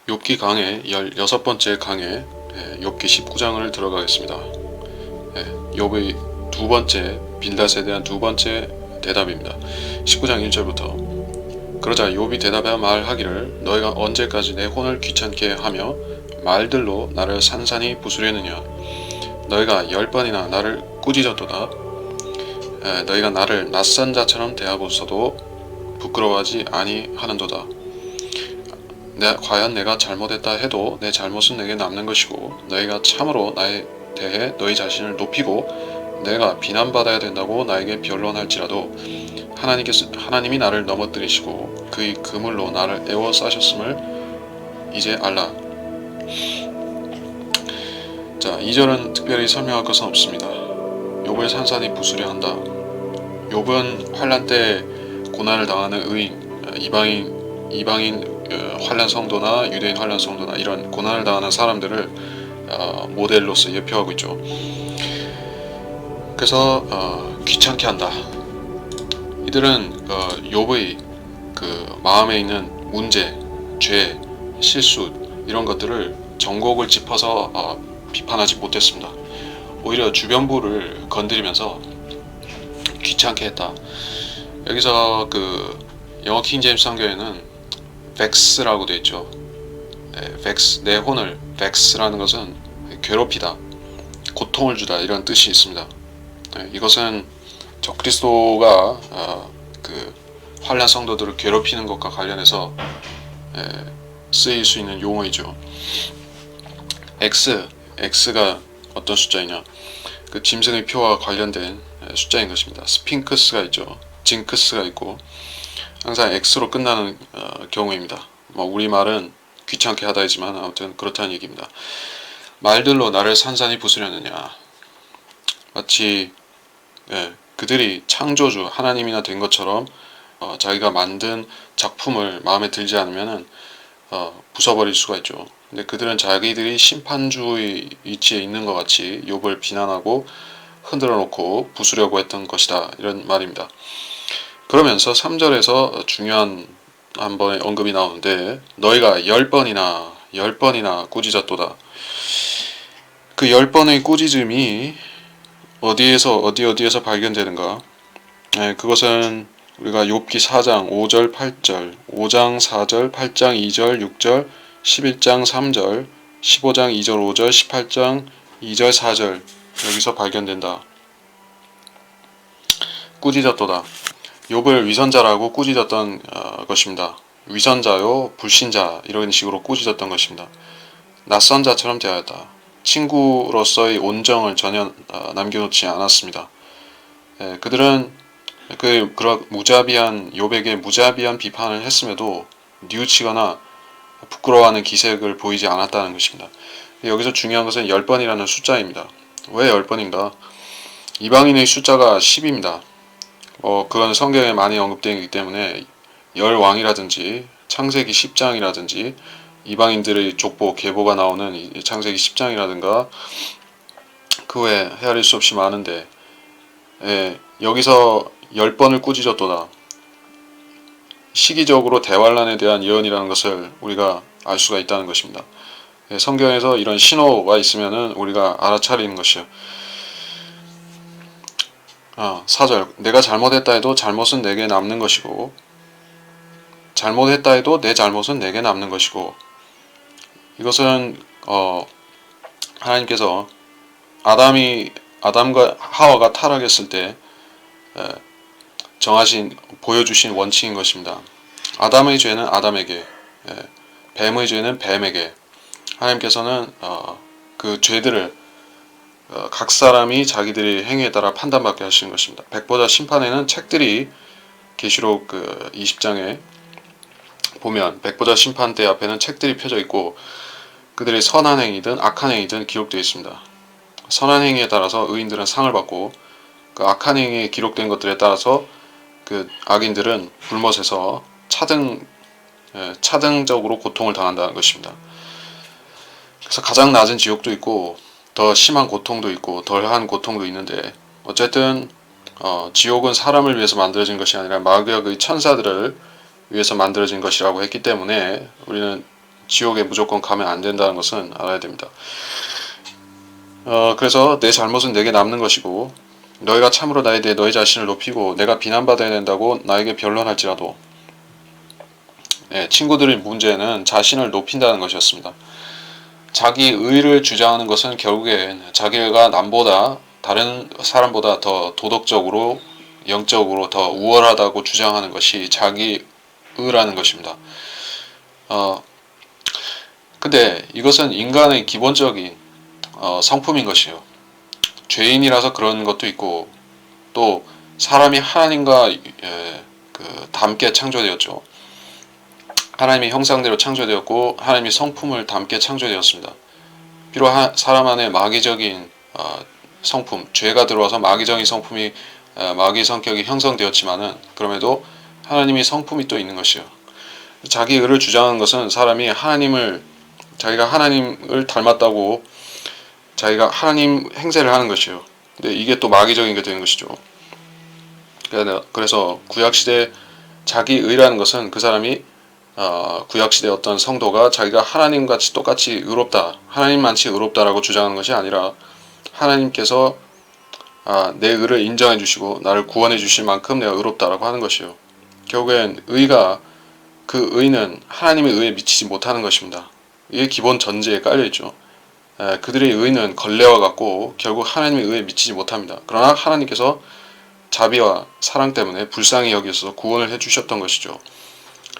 욥기 강의 16번째 강의 욥기 19장을 들어가겠습니다. 욥의 두 번째 빌닷에 대한 두 번째 대답입니다. 19장 1절부터 그러자 욥이 대답하여 말하기를 너희가 언제까지 내 혼을 귀찮게 하며 말들로 나를 산산히 부수려느냐. 너희가 10번이나 나를 꾸짖었도다. 너희가 나를 낯선 자처럼 대하고서도 부끄러워하지 아니하는도다. 과연 내가 잘못했다 해도 내 잘못은 내게 남는 것이고 너희가 참으로 나에 대해 너희 자신을 높이고 내가 비난받아야 된다고 나에게 변론할지라도 하나님이 나를 넘어뜨리시고 그의 그물로 나를 에워싸셨음을 이제 알라. 자, 2절은 특별히 설명할 것은 없습니다. 욥을 산산히 부수려 한다. 욥은 환난 때 고난을 당하는 의인, 이방인 환난 성도나 유대인 환난 성도나 이런 고난을 당하는 사람들을 모델로서 예표하고 있죠. 그래서 귀찮게 한다. 이들은 욥의 그 마음에 있는 문제, 죄, 실수 이런 것들을 전곡을 짚어서 비판하지 못했습니다. 오히려 주변부를 건드리면서 귀찮게 했다. 여기서 그 영어 킹제임스 성경에는 vex라고 되어 있죠. vex, 내 혼을 vex라는 것은 괴롭히다, 고통을 주다 이런 뜻이 있습니다. 이것은 적그리스도가 그 환난 성도들을 괴롭히는 것과 관련해서 쓰일 수 있는 용어이죠. X가 어떤 숫자이냐? 그 짐승의 표와 관련된 숫자인 것입니다. 스핑크스가 있죠. 징크스가 있고 항상 X로 끝나는 경우입니다. 우리말은 귀찮게 하다이지만 아무튼 그렇다는 얘기입니다. 말들로 나를 산산히 부수려느냐. 마치 그들이 창조주 하나님이나 된 것처럼 자기가 만든 작품을 마음에 들지 않으면 부숴버릴 수가 있죠. 근데 그들은 자기들이 심판주의 위치에 있는 것 같이 욥을 비난하고 흔들어 놓고 부수려고 했던 것이다. 이런 말입니다. 그러면서 3절에서 중요한 한 번의 언급이 나오는데 너희가 10번이나 꾸짖었도다. 그 10번의 꾸짖음이 어디에서 발견되는가? 그것은 우리가 욥기 4장 5절 8절 5장 4절 8장 2절 6절 11장 3절 15장 2절 5절 18장 2절 4절 여기서 발견된다. 꾸짖었도다. 욥을 위선자라고 꾸짖었던 것입니다. 위선자요, 불신자 이런 식으로 꾸짖었던 것입니다. 낯선 자처럼 대하였다. 친구로서의 온정을 전혀 남겨놓지 않았습니다. 그들은 그런 욥에게 무자비한 비판을 했음에도 뉘우치거나 부끄러워하는 기색을 보이지 않았다는 것입니다. 여기서 중요한 것은 10번이라는 숫자입니다. 왜 10번인가? 이방인의 숫자가 10입니다. 그건 성경에 많이 언급되기 때문에 열왕이라든지 창세기 10장이라든지 이방인들의 족보, 계보가 나오는 창세기 10장이라든가 그 외에 헤아릴 수 없이 많은데 여기서 10번을 꾸짖었도다. 시기적으로 대환란에 대한 예언이라는 것을 우리가 알 수가 있다는 것입니다. 성경에서 이런 신호가 있으면 우리가 알아차리는 것이요. 4절 내가 잘못했다 해도 잘못은 내게 남는 것이고 잘못했다 해도 내 잘못은 내게 남는 것이고 이것은 하나님께서 아담과 하와가 타락했을 때 보여주신 원칙인 것입니다. 아담의 죄는 아담에게, 뱀의 죄는 뱀에게 하나님께서는 그 죄들을 각 사람이 자기들의 행위에 따라 판단받게 하시는 것입니다. 백보자 심판에는 책들이 계시록 20장에 보면 백보자 심판대 앞에는 책들이 펴져 있고 그들의 선한 행위든 악한 행위든 기록되어 있습니다. 선한 행위에 따라서 의인들은 상을 받고 그 악한 행위에 기록된 것들에 따라서 그 악인들은 불못에서 차등적으로 고통을 당한다는 것입니다. 그래서 가장 낮은 지옥도 있고 더 심한 고통도 있고 덜한 고통도 있는데 어쨌든 지옥은 사람을 위해서 만들어진 것이 아니라 마귀의 천사들을 위해서 만들어진 것이라고 했기 때문에 우리는 지옥에 무조건 가면 안 된다는 것은 알아야 됩니다. 그래서 내 잘못은 내게 남는 것이고 너희가 참으로 나에 대해 너희 자신을 높이고 내가 비난받아야 된다고 나에게 변론할지라도 친구들의 문제는 자신을 높인다는 것이었습니다. 자기 의를 주장하는 것은 결국엔 자기가 남보다 다른 사람보다 더 도덕적으로 영적으로 더 우월하다고 주장하는 것이 자기 의라는 것입니다. 근데 이것은 인간의 기본적인 성품인 것이에요. 죄인이라서 그런 것도 있고 또 사람이 하나님과 닮게 창조되었죠. 하나님의 형상대로 창조되었고 하나님의 성품을 닮게 창조되었습니다. 비록 사람 안에 마귀적인 성품, 죄가 들어와서 마귀적인 성품이 마귀 성격이 형성되었지만은 그럼에도 하나님의 성품이 또 있는 것이요. 자기 의를 주장하는 것은 사람이 자기가 하나님을 닮았다고 자기가 하나님 행세를 하는 것이요. 근데 이게 또 마귀적인 게 되는 것이죠. 그래서 구약시대 자기 의라는 것은 그 사람이 구약시대 어떤 성도가 자기가 하나님같이 똑같이 의롭다, 하나님만치 의롭다라고 주장하는 것이 아니라 하나님께서 내 의를 인정해 주시고 나를 구원해 주실 만큼 내가 의롭다라고 하는 것이요. 결국엔 그 의는 하나님의 의에 미치지 못하는 것입니다. 이게 기본 전제에 깔려 있죠. 그들의 의는 걸레와 같고 결국 하나님의 의에 미치지 못합니다. 그러나 하나님께서 자비와 사랑 때문에 불쌍히 여기서 구원을 해주셨던 것이죠.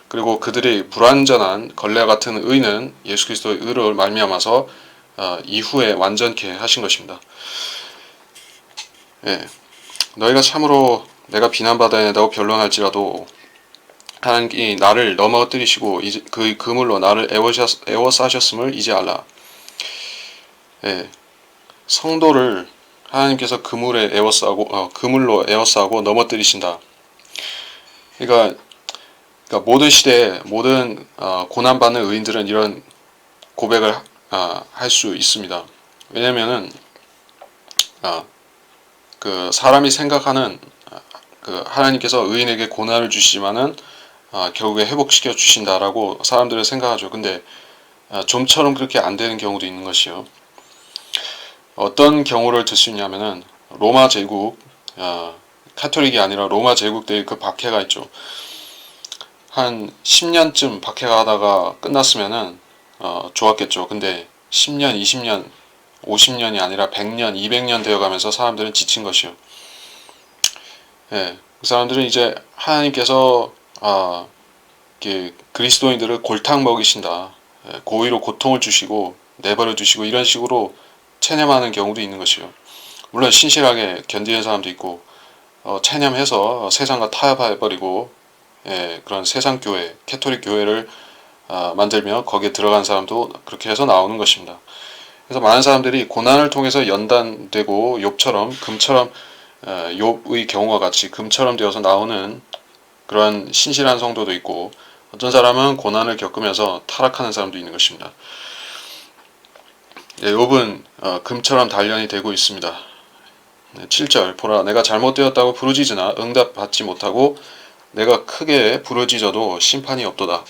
그리고 그들의 불완전한 걸레와 같은 의는 예수 그리스도의 의로 말미암아서 이후에 완전케 하신 것입니다. 너희가 참으로 내가 비난받아야 한다고 변론할지라도 하나님이 나를 넘어뜨리시고 그 그물로 나를 에워싸셨음을 이제 알라. 성도를 하나님께서 그물로 에워싸고 넘어뜨리신다. 그러니까 모든 시대에 모든 고난받는 의인들은 이런 고백을 할 수 있습니다. 왜냐면은 그 사람이 생각하는 하나님께서 의인에게 고난을 주시지만은 결국에 회복시켜 주신다라고 사람들은 생각하죠. 근데 좀처럼 그렇게 안 되는 경우도 있는 것이요. 어떤 경우를 들 수 있냐면은 로마 제국 카톨릭이 아니라 로마 제국 때의 그 박해가 있죠. 한 10년쯤 박해가 하다가 끝났으면은 좋았겠죠. 근데 10년, 20년, 50년이 아니라 100년, 200년 되어가면서 사람들은 지친 것이요. 그 사람들은 이제 하나님께서 그리스도인들을 골탕 먹이신다. 고의로 고통을 주시고 내버려 두시고 이런 식으로 체념하는 경우도 있는 것이요. 물론 신실하게 견디는 사람도 있고 체념해서 세상과 타협해버리고 그런 세상 교회, 캐톨릭 교회를 만들며 거기에 들어간 사람도 그렇게 해서 나오는 것입니다. 그래서 많은 사람들이 고난을 통해서 연단되고 욥처럼 금처럼 욥의 경우와 같이 금처럼 되어서 나오는 그런 신실한 성도도 있고 어떤 사람은 고난을 겪으면서 타락하는 사람도 있는 것입니다. 욥은 금처럼 단련이 되고 있습니다. 7절 보라 내가 잘못되었다고 부르짖으나 응답받지 못하고 내가 크게 부르짖어도 심판이 없도다.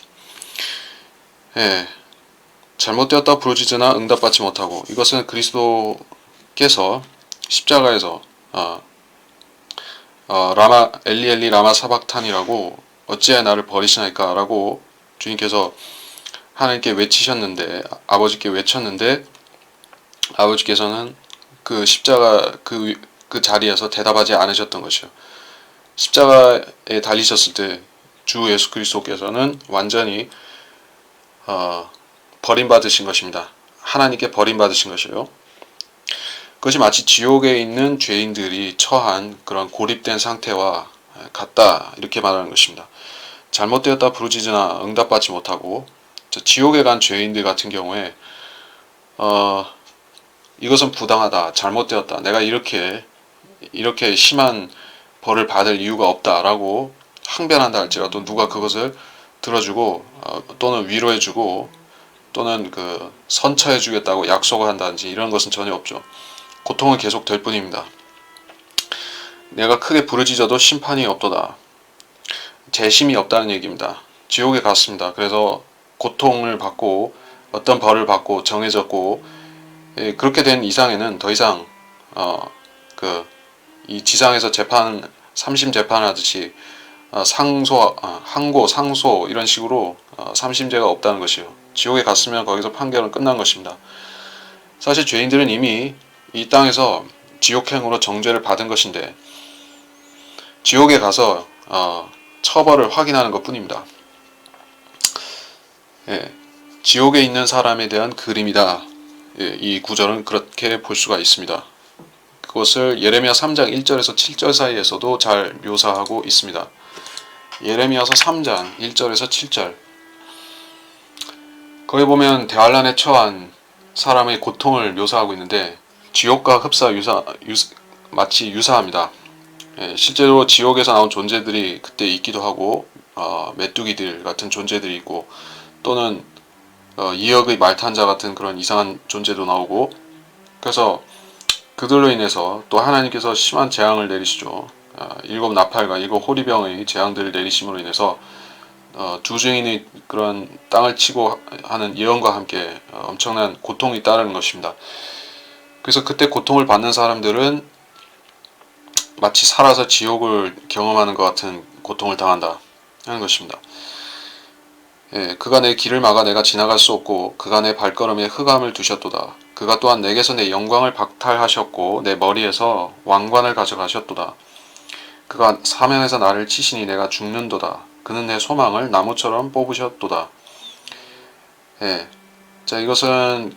잘못되었다 부르짖으나 응답받지 못하고 이것은 그리스도께서 십자가에서 라마 엘리 엘리 라마 사박탄이라고 어찌하여 나를 버리시나이까 라고 주님께서 하나님께 외치셨는데 아버지께 외쳤는데 아버지께서는 그 십자가 그 자리에서 대답하지 않으셨던 것이요. 십자가에 달리셨을 때 주 예수 그리스도께서는 완전히 버림받으신 것입니다. 하나님께 버림받으신 것이요. 그것이 마치 지옥에 있는 죄인들이 처한 그런 고립된 상태와 같다 이렇게 말하는 것입니다. 잘못되었다 부르짖으나 응답받지 못하고 지옥에 간 죄인들 같은 경우에 이것은 부당하다, 잘못되었다, 내가 이렇게 심한 벌을 받을 이유가 없다라고 항변한다 할지라도 누가 그것을 들어주고 또는 위로해주고 또는 선처해주겠다고 약속을 한다든지 이런 것은 전혀 없죠. 고통은 계속 될 뿐입니다. 내가 크게 부르짖어도 심판이 없도다. 재심이 없다는 얘기입니다. 지옥에 갔습니다. 그래서 고통을 받고 어떤 벌을 받고 정해졌고, 그렇게 된 이상에는 더 이상 이 지상에서 재판, 삼심 재판하듯이 항고, 상소 이런 식으로 삼심제가 없다는 것이요. 지옥에 갔으면 거기서 판결은 끝난 것입니다. 사실 죄인들은 이미 이 땅에서 지옥행으로 정죄를 받은 것인데 지옥에 가서 처벌을 확인하는 것 뿐입니다. 지옥에 있는 사람에 대한 그림이다. 이 구절은 그렇게 볼 수가 있습니다. 그것을 예레미야 3장 1절에서 7절 사이에서도 잘 묘사하고 있습니다. 예레미야서 3장 1절에서 7절. 거기 보면 대환란에 처한 사람의 고통을 묘사하고 있는데 지옥과 마치 유사합니다. 실제로 지옥에서 나온 존재들이 그때 있기도 하고 메뚜기들 같은 존재들이 있고 또는 2억의 말탄자 같은 그런 이상한 존재도 나오고, 그래서 그들로 인해서 또 하나님께서 심한 재앙을 내리시죠. 7 나팔과 7 호리병의 재앙들을 내리심으로 인해서 두 증인의 그런 땅을 치고 하는 예언과 함께 엄청난 고통이 따르는 것입니다. 그래서 그때 고통을 받는 사람들은 마치 살아서 지옥을 경험하는 것 같은 고통을 당한다 하는 것입니다. 그가 내 길을 막아 내가 지나갈 수 없고 그가 내 발걸음에 흑암을 두셨도다. 그가 또한 내게서 내 영광을 박탈하셨고 내 머리에서 왕관을 가져가셨도다. 그가 사면에서 나를 치시니 내가 죽는도다. 그는 내 소망을 나무처럼 뽑으셨도다. 자, 이것은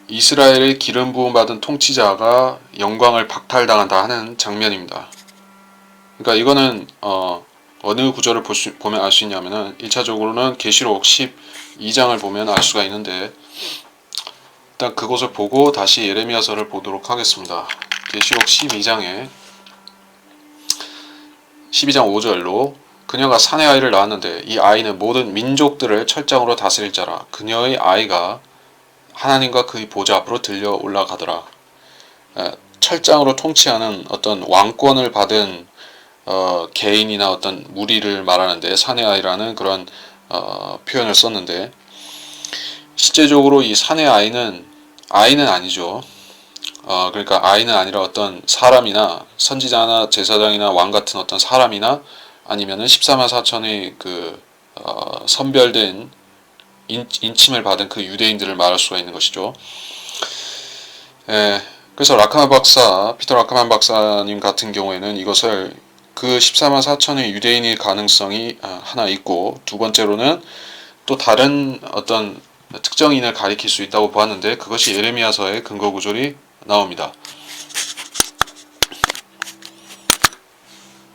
이스라엘의 기름 부음 받은 통치자가 영광을 박탈당한다 하는 장면입니다. 그러니까 이거는 어느 구절을 보면 알 수 있냐면은 1차적으로는 계시록 12장을 보면 알 수가 있는데, 일단 그것을 보고 다시 예레미야서를 보도록 하겠습니다. 계시록 12장 5절로 그녀가 사내 아이를 낳았는데 이 아이는 모든 민족들을 철장으로 다스릴 자라. 그녀의 아이가 하나님과 그의 보좌 앞으로 들려 올라가더라. 철장으로 통치하는 어떤 왕권을 받은 개인이나 어떤 무리를 말하는데 사내 아이라는 그런 표현을 썼는데, 실제적으로 이 사내 아이는 아니죠. 그러니까 아이는 아니라 어떤 사람이나 선지자나 제사장이나 왕 같은 어떤 사람이나 아니면은 14만 4천의 선별된 인침을 받은 그 유대인들을 말할 수가 있는 것이죠. 그래서 피터 라카만 박사님 같은 경우에는 이것을 그 14만 4천의 유대인의 가능성이 하나 있고, 두 번째로는 또 다른 어떤 특정인을 가리킬 수 있다고 보았는데, 그것이 예레미야서의 근거 구절이 나옵니다.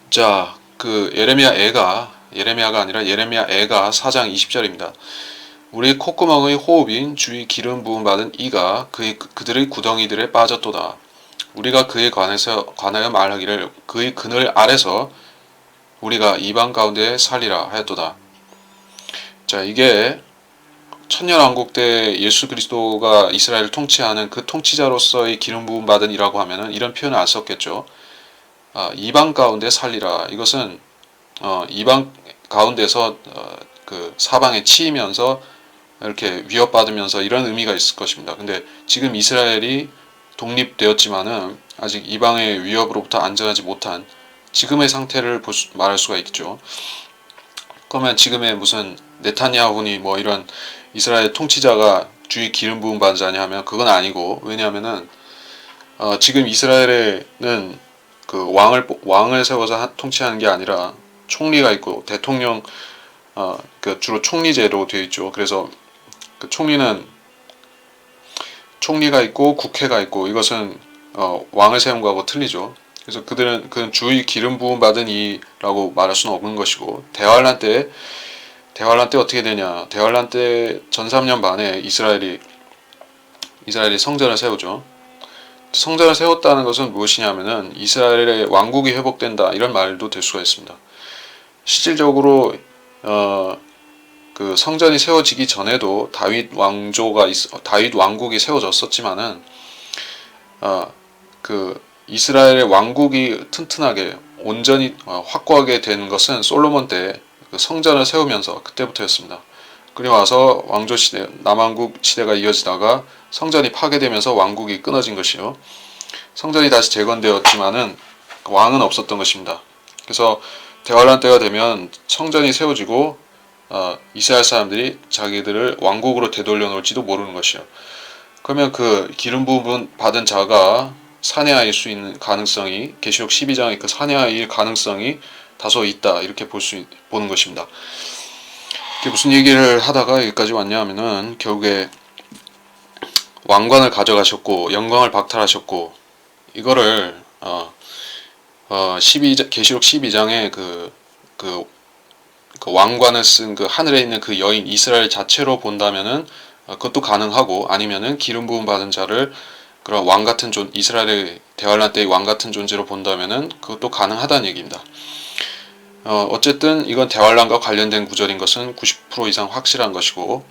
자, 예레미야가 아니라 예레미야 애가 4장 20절입니다. 우리 콧구멍의 호흡인 주의 기름 부음 받은 이가 그들의 구덩이들에 빠졌도다. 우리가 그에 관하여 말하기를 그의 그늘 아래서 우리가 이방 가운데 살리라 하였도다. 자, 이게 천년왕국 때 예수 그리스도가 이스라엘을 통치하는 그 통치자로서의 기름 부음 받은 이라고 하면은 이런 표현을 안 썼겠죠. 이방 가운데 살리라. 이것은 이방 가운데서 그 사방에 치이면서 이렇게 위협받으면서 이런 의미가 있을 것입니다. 근데 지금 이스라엘이 독립되었지만은 아직 이방의 위협으로부터 안전하지 못한 지금의 상태를 말할 수가 있겠죠. 그러면 지금의 무슨 네타냐후니 뭐 이런 이스라엘 통치자가 주의 기름 부음 받은 자냐 하면 그건 아니고, 왜냐하면은 지금 이스라엘에는 그 왕을 세워서 통치하는 게 아니라 총리가 있고 대통령 주로 총리제로 되어 있죠. 그래서 그 총리가 있고 국회가 있고, 이것은 왕을 세운 거하고 틀리죠. 그래서 그들은 주의 기름 부음 받은 이라고 말할 수는 없는 것이고, 대환란 때 어떻게 되냐? 대환란 때 전 3년 반에 이스라엘이 성전을 세우죠. 성전을 세웠다는 것은 무엇이냐면은 이스라엘의 왕국이 회복된다 이런 말도 될 수가 있습니다. 실질적으로 그 성전이 세워지기 전에도 다윗 왕국이 세워졌었지만은 그 이스라엘의 왕국이 튼튼하게 온전히 확고하게 된 것은 솔로몬 때 그 성전을 세우면서 그때부터였습니다. 그리고 와서 왕조 시대, 남왕국 시대가 이어지다가 성전이 파괴되면서 왕국이 끊어진 것이요. 성전이 다시 재건되었지만은 왕은 없었던 것입니다. 그래서 대환란 때가 되면 성전이 세워지고 이스라엘 사람들이 자기들을 왕국으로 되돌려 놓을지도 모르는 것이요. 그러면 그 기름 부음 받은 자가 사내아일 수 있는 가능성이 계시록 12장의 그 사내아일 가능성이 다소 있다 이렇게 보는 것입니다. 이게 무슨 얘기를 하다가 여기까지 왔냐 하면은 결국에 왕관을 가져가셨고 영광을 박탈하셨고 이거를 계시록 12장에 그 왕관을 쓴 그 하늘에 있는 그 여인 이스라엘 자체로 본다면은 그것도 가능하고 아니면은 기름 부음 받은 자를 그런 왕 같은 이스라엘의 대환란 때의 왕 같은 존재로 본다면은 그것도 가능하다는 얘기입니다. 어쨌든 이건 대환란과 관련된 구절인 것은 90% 이상 확실한 것이고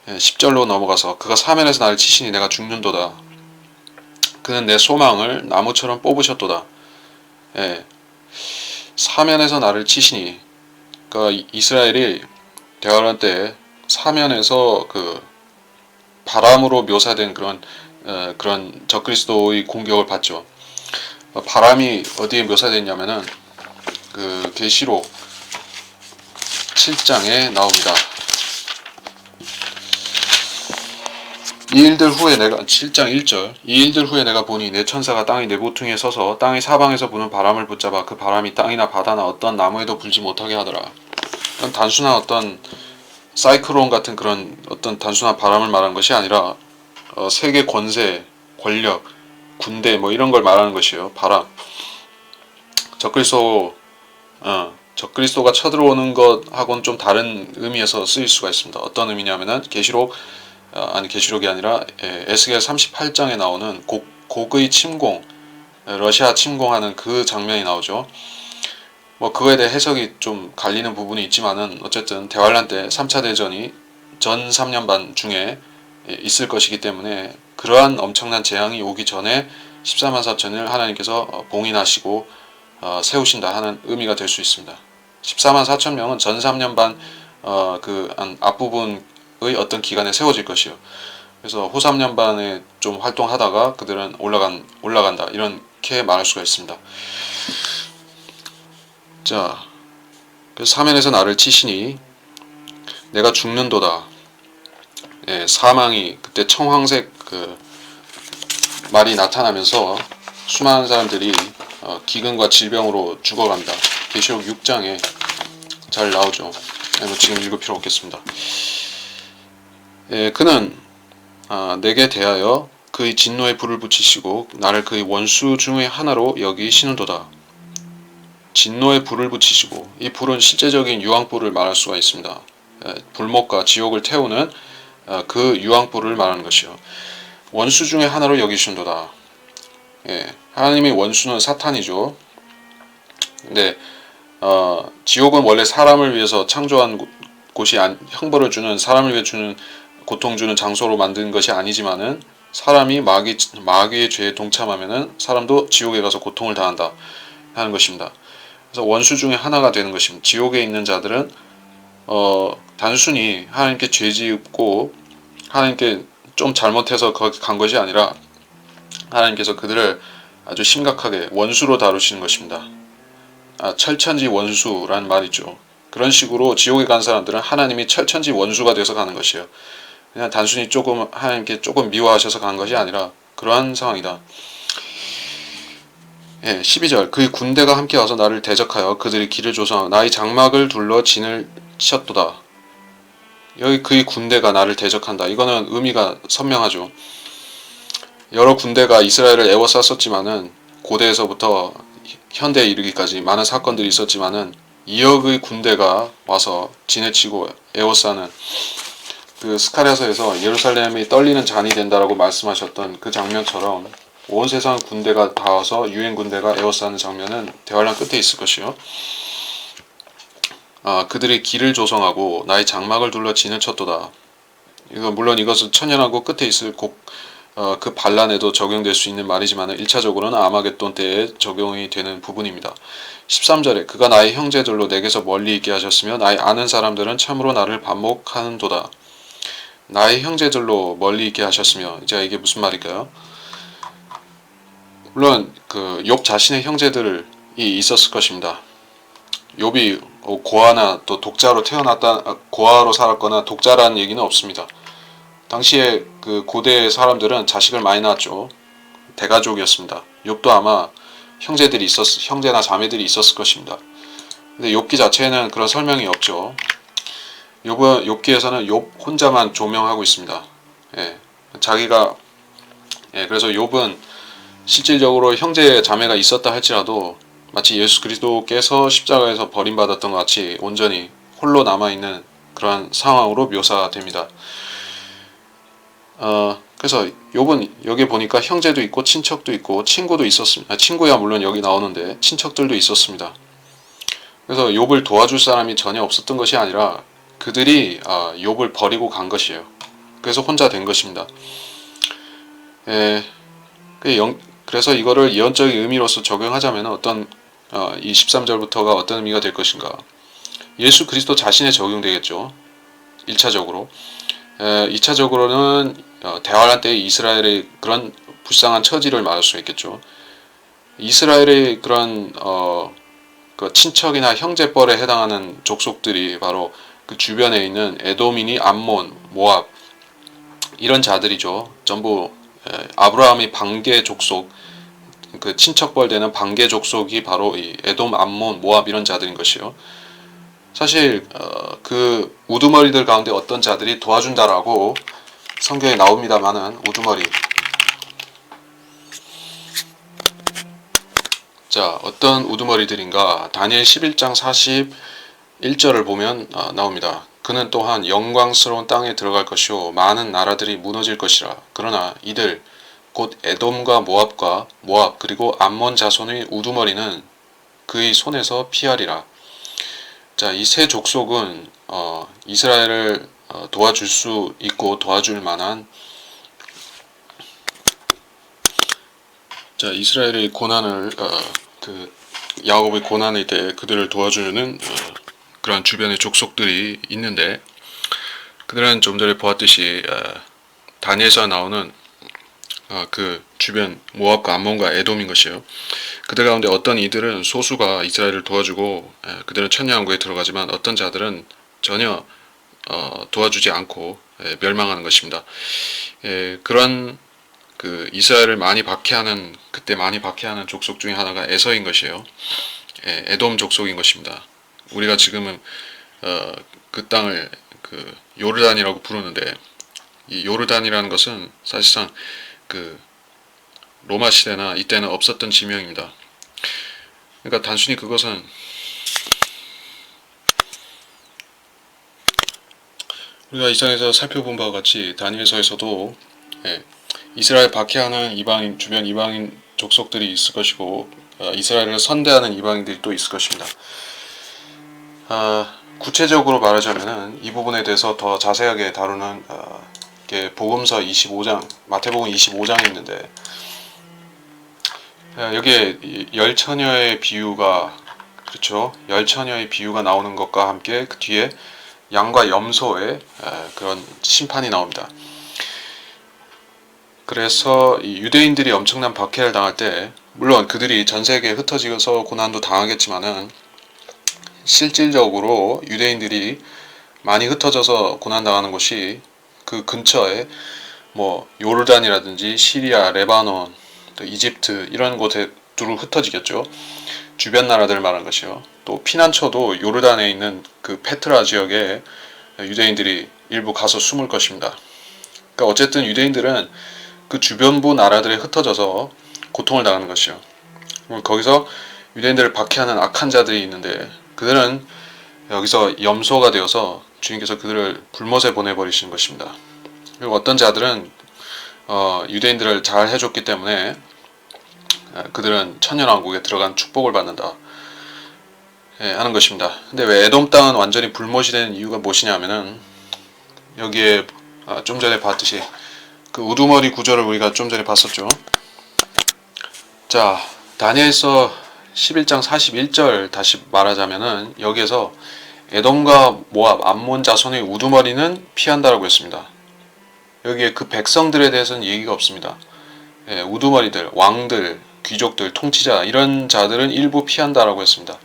10절로 넘어가서 그가 사면에서 나를 치시니 내가 죽는도다. 그는 내 소망을 나무처럼 뽑으셨도다. 사면에서 나를 치시니 그러니까 이스라엘이 대환란 때 사면에서 그 바람으로 묘사된 그런 적그리스도의 공격을 받죠. 바람이 어디에 묘사됐냐면은 그 계시록 7장에 나옵니다. 이 일들 후에 내가 7장 1절 이 일들 후에 내가 보니 내 천사가 땅의 내보퉁이에 서서 땅의 사방에서 부는 바람을 붙잡아 그 바람이 땅이나 바다나 어떤 나무에도 불지 못하게 하더라. 이건 단순한 어떤 사이클론 같은 그런 어떤 단순한 바람을 말하는 것이 아니라 세계 권세, 권력, 군대 뭐 이런 걸 말하는 것이에요. 바람. 적그리스도가 쳐들어오는 것하고는 좀 다른 의미에서 쓰일 수가 있습니다. 어떤 의미냐면은 계시록이 아니라 에스겔 38장에 나오는 곡의 침공, 러시아 침공하는 그 장면이 나오죠. 뭐 그거에 대해 해석이 좀 갈리는 부분이 있지만은 어쨌든 대환란 때 3차 대전이 전 3년 반 중에 있을 것이기 때문에 그러한 엄청난 재앙이 오기 전에 14만 4천을 하나님께서 봉인하시고 세우신다 하는 의미가 될 수 있습니다. 14만 4천 명은 전 3년 반 앞부분의 어떤 기간에 세워질 것이요. 그래서 후 3년 반에 좀 활동하다가 그들은 올라간다 이렇게 말할 수가 있습니다. 자, 그래서 사면에서 나를 치시니 내가 죽는도다. 사망이 그때 청황색 그 말이 나타나면서 수많은 사람들이 기근과 질병으로 죽어갑니다. 계시록 6장에 잘 나오죠. 지금 읽을 필요 없겠습니다. 그는 내게 대하여 그의 진노의 불을 붙이시고 나를 그의 원수 중의 하나로 여기시는도다. 진노의 불을 붙이시고 이 불은 실제적인 유황불을 말할 수가 있습니다. 불목과 지옥을 태우는 그 유황불을 말하는 것이요. 원수 중의 하나로 여기신도다. 하나님의 원수는 사탄이죠. 근데 지옥은 원래 사람을 위해서 창조한 곳이 형벌을 주는 사람을 위해 주는 고통 주는 장소로 만든 것이 아니지만은 사람이 마귀의 죄에 동참하면은 사람도 지옥에 가서 고통을 당한다 하는 것입니다. 그래서 원수 중에 하나가 되는 것입니다. 지옥에 있는 자들은 단순히 하나님께 죄 짓고 하나님께 좀 잘못해서 거기 간 것이 아니라 하나님께서 그들을 아주 심각하게 원수로 다루시는 것입니다. 철천지 원수라는 말이 있죠. 그런 식으로 지옥에 간 사람들은 하나님이 철천지 원수가 돼서 가는 것이에요. 그냥 단순히 하나님께 조금 미워하셔서 간 것이 아니라 그러한 상황이다. 12절 그의 군대가 함께 와서 나를 대적하여 그들이 길을 조성하고 나의 장막을 둘러 진을 쳤도다. 여기 그의 군대가 나를 대적한다. 이거는 의미가 선명하죠. 여러 군대가 이스라엘을 에워쌌었지만은 고대에서부터 현대에 이르기까지 많은 사건들이 있었지만은 2억의 군대가 와서 진을 치고 에워싸는 그 스가랴서에서 예루살렘이 떨리는 잔이 된다라고 말씀하셨던 그 장면처럼 온 세상 군대가 다 와서 유엔 군대가 에워싸는 장면은 대환란 끝에 있을 것이요. 그들이 길을 조성하고 나의 장막을 둘러 진을 쳤도다. 물론 이것은 천년왕국 끝에 있을 그 반란에도 적용될 수 있는 말이지만 1차적으로는 아마겟돈 때에 적용이 되는 부분입니다. 13절에 그가 나의 형제들로 내게서 멀리 있게 하셨으며 나의 아는 사람들은 참으로 나를 반목하는도다. 나의 형제들로 멀리 있게 하셨으며, 이제 이게 무슨 말일까요? 물론 그 욥 자신의 형제들이 있었을 것입니다. 욥이 고아나 또 독자로 고아로 살았거나 독자라는 얘기는 없습니다. 당시에 그 고대 사람들은 자식을 많이 낳았죠. 대가족이었습니다. 욥도 아마 형제나 자매들이 있었을 것입니다. 근데 욥기 자체에는 그런 설명이 없죠. 욥기에서는 욥 혼자만 조명하고 있습니다. 예, 자기가 그래서 욥은 실질적으로 형제 자매가 있었다 할지라도 마치 예수 그리스도께서 십자가에서 버림받았던 것 같이 온전히 홀로 남아있는 그러한 상황으로 묘사됩니다. 그래서 욥은 여기 보니까 형제도 있고 친척도 있고 친구도 있었습니다. 친구야 물론 여기 나오는데 친척들도 있었습니다. 그래서 욥을 도와줄 사람이 전혀 없었던 것이 아니라 그들이 욥을 버리고 간 것이에요. 그래서 혼자 된 것입니다. 그래서 이거를 예언적인 의미로서 적용하자면 이 13절부터가 어떤 의미가 될 것인가? 예수 그리스도 자신에 적용되겠죠. 1차적으로. 2차적으로는 대환란 때 이스라엘의 그런 불쌍한 처지를 말할 수 있겠죠. 이스라엘의 그런 그 친척이나 형제뻘에 해당하는 족속들이 바로 그 주변에 있는 에돔이니 암몬, 모압 이런 자들이죠. 전부 아브라함의 반개 족속, 그 친척벌 되는 반개 족속이 바로 이 에돔, 암몬, 모압 이런 자들인 것이요. 사실 그 우두머리들 가운데 어떤 자들이 도와준다라고 성경에 나옵니다만은 우두머리. 자, 어떤 우두머리들인가? 다니엘 11장 41절을 보면 나옵니다. 그는 또한 영광스러운 땅에 들어갈 것이요 많은 나라들이 무너질 것이라. 그러나 이들 곧 에돔과 모압 그리고 암몬 자손의 우두머리는 그의 손에서 피하리라. 자, 이 세 족속은 이스라엘을 도와줄 수 있고 도와줄 만한, 자, 이스라엘의 고난을 그 야곱의 고난일 때 그들을 도와주는 그런 주변의 족속들이 있는데, 그들은 좀 전에 보았듯이 다니엘서 나오는 그 주변 모압과 암몬과 에돔인 것이에요. 그들 가운데 어떤 이들은 소수가 이스라엘을 도와주고 그들은 천년왕국에 들어가지만 어떤 자들은 전혀 도와주지 않고 멸망하는 것입니다. 그런 그 이스라엘을 그때 많이 박해하는 족속 중에 하나가 에서인 것이에요. 에돔 족속인 것입니다. 우리가 지금은 그 땅을 그 요르단이라고 부르는데, 이 요르단이라는 것은 사실상 그 로마 시대나 이때는 없었던 지명입니다. 그러니까 단순히 그것은 우리가 이상에서 살펴본 바와 같이 다니엘서에서도 이스라엘 박해하는 주변 이방인 족속들이 있을 것이고 이스라엘을 선대하는 이방인들이 또 있을 것입니다. 구체적으로 말하자면은 이 부분에 대해서 더 자세하게 다루는 복음서 25장, 마태복음 25장이 있는데, 여기에 열처녀의 비유가, 그렇죠, 열처녀의 비유가 나오는 것과 함께 그 뒤에 양과 염소의 그런 심판이 나옵니다. 그래서 이 유대인들이 엄청난 박해를 당할 때, 물론 그들이 전 세계에 흩어지어서 고난도 당하겠지만은 실질적으로 유대인들이 많이 흩어져서 고난당하는 곳이 그 근처에 뭐 요르단이라든지 시리아, 레바논, 또 이집트 이런 곳에 두루 흩어지겠죠. 주변 나라들 말하는 것이요. 또 피난처도 요르단에 있는 그 페트라 지역에 유대인들이 일부 가서 숨을 것입니다. 그러니까 어쨌든 유대인들은 그 주변부 나라들에 흩어져서 고통을 당하는 것이요. 거기서 유대인들을 박해하는 악한 자들이 있는데 그들은 여기서 염소가 되어서 주님께서 그들을 불못에 보내버리시는 것입니다. 그리고 어떤 자들은 유대인들을 잘 해줬기 때문에 그들은 천년왕국에 들어간 축복을 받는다 하는 것입니다. 근데 왜 에돔 땅은 완전히 불못이 되는 이유가 무엇이냐면은 여기에 좀 전에 봤듯이 그 우두머리 구절을 우리가 좀 전에 봤었죠. 자, 다니엘서 11장 41절 다시 말하자면은 여기에서 에돔과 모압, 암몬 자손의 우두머리는 피한다라고 했습니다. 여기에 그 백성들에 대해서는 얘기가 없습니다. 예, 우두머리들, 왕들, 귀족들, 통치자 이런 자들은 일부 피한다라고 했습니다.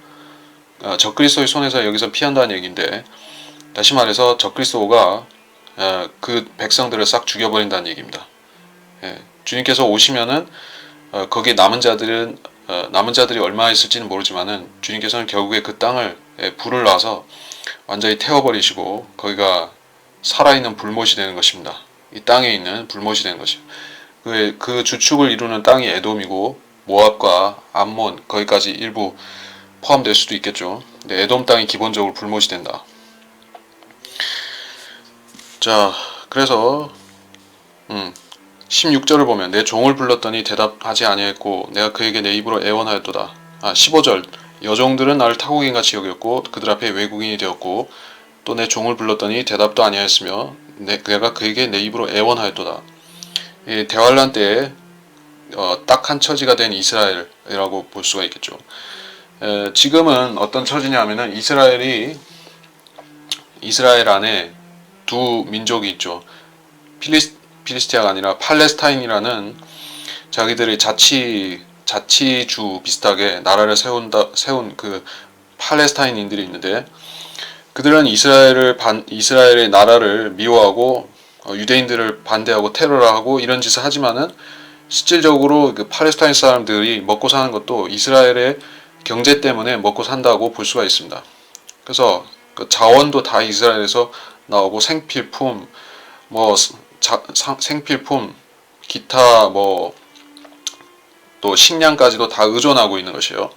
적그리스도의 손에서 여기서 피한다는 얘기인데, 다시 말해서 적그리스도가 그 백성들을 싹 죽여버린다는 얘기입니다. 예, 주님께서 오시면은 거기에 남은 자들이 얼마나 있을지는 모르지만은 주님께서는 결국에 그 땅을 불을 놔서 완전히 태워버리시고 거기가 살아있는 불못이 되는 것입니다. 이 땅에 있는 불못이 되는 것이요. 그 주축을 이루는 땅이 에돔이고 모압과 암몬 거기까지 일부 포함될 수도 있겠죠. 근데 에돔 땅이 기본적으로 불못이 된다. 자, 그래서 16절을 보면 내 종을 불렀더니 대답하지 아니했고 내가 그에게 내 입으로 애원하였도다. 15절 여종들은 나를 타국인같이 여겼고 그들 앞에 외국인이 되었고 또 내 종을 불렀더니 대답도 아니하였으며 내가 그에게 내 입으로 애원하였도다. 이 대환란 때에 딱한 처지가 된 이스라엘이라고 볼 수가 있겠죠. 지금은 어떤 처지냐 하면은 이스라엘 안에 두 민족이 있죠. 필리스티아가 아니라 팔레스타인이라는 자기들의 자치주 비슷하게 나라를 세운 그 팔레스타인인들이 있는데, 그들은 이스라엘의 나라를 미워하고 유대인들을 반대하고 테러하고 이런 짓을 하지만은 실질적으로 그 팔레스타인 사람들이 먹고 사는 것도 이스라엘의 경제 때문에 먹고 산다고 볼 수가 있습니다. 그래서 그 자원도 다 이스라엘에서 나오고 생필품, 생필품, 기타 또 식량까지도 다 의존하고 있는 것이에요.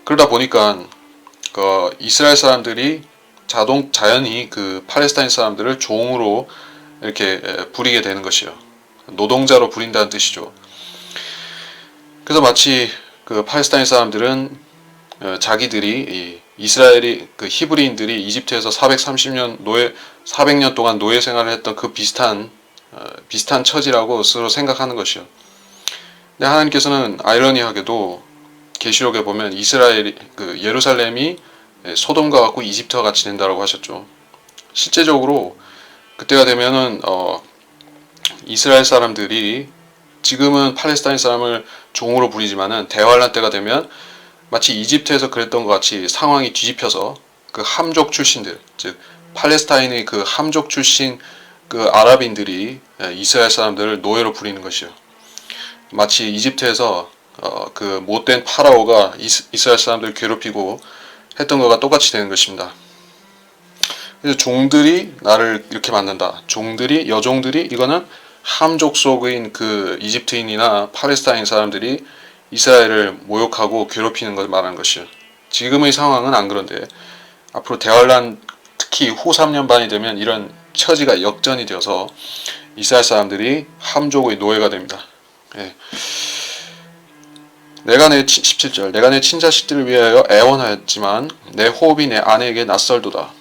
그러다 보니까 그 이스라엘 사람들이 자연히 그 팔레스타인 사람들을 종으로 이렇게 부리게 되는 것이에요. 노동자로 부린다는 뜻이죠. 그래서 마치 그 팔레스타인 사람들은 자기들이 이스라엘이 그 히브리인들이 이집트에서 400년 동안 노예 생활을 했던 그 비슷한 처지라고 스스로 생각하는 것이요. 근데 하나님께서는 아이러니하게도 계시록에 보면 예루살렘이 소돔과 같고 이집트와 같이 된다라고 하셨죠. 실제적으로 그때가 되면은 이스라엘 사람들이 지금은 팔레스타인 사람을 종으로 부리지만은 대환란 때가 되면 마치 이집트에서 그랬던 것 같이 상황이 뒤집혀서 그 함족 출신들, 즉 팔레스타인의 그 함족 출신 그 아랍인들이 이스라엘 사람들을 노예로 부리는 것이요. 마치 이집트에서 그 못된 파라오가 이스라엘 사람들을 괴롭히고 했던 것과 똑같이 되는 것입니다. 그래서 종들이 나를 이렇게 만든다. 여종들이 이거는 함족 속인 그 이집트인이나 팔레스타인 사람들이 이스라엘을 모욕하고 괴롭히는 것을 말하는 것이요. 지금의 상황은 안 그런데 앞으로 대환란 특히 후 3년 반이 되면 이런 처지가 역전이 되어서 이스라엘 사람들이 함족의 노예가 됩니다. 예. 17절 내가 내 친자식들을 위하여 애원하였지만 내 호흡이 내 아내에게 낯설도다.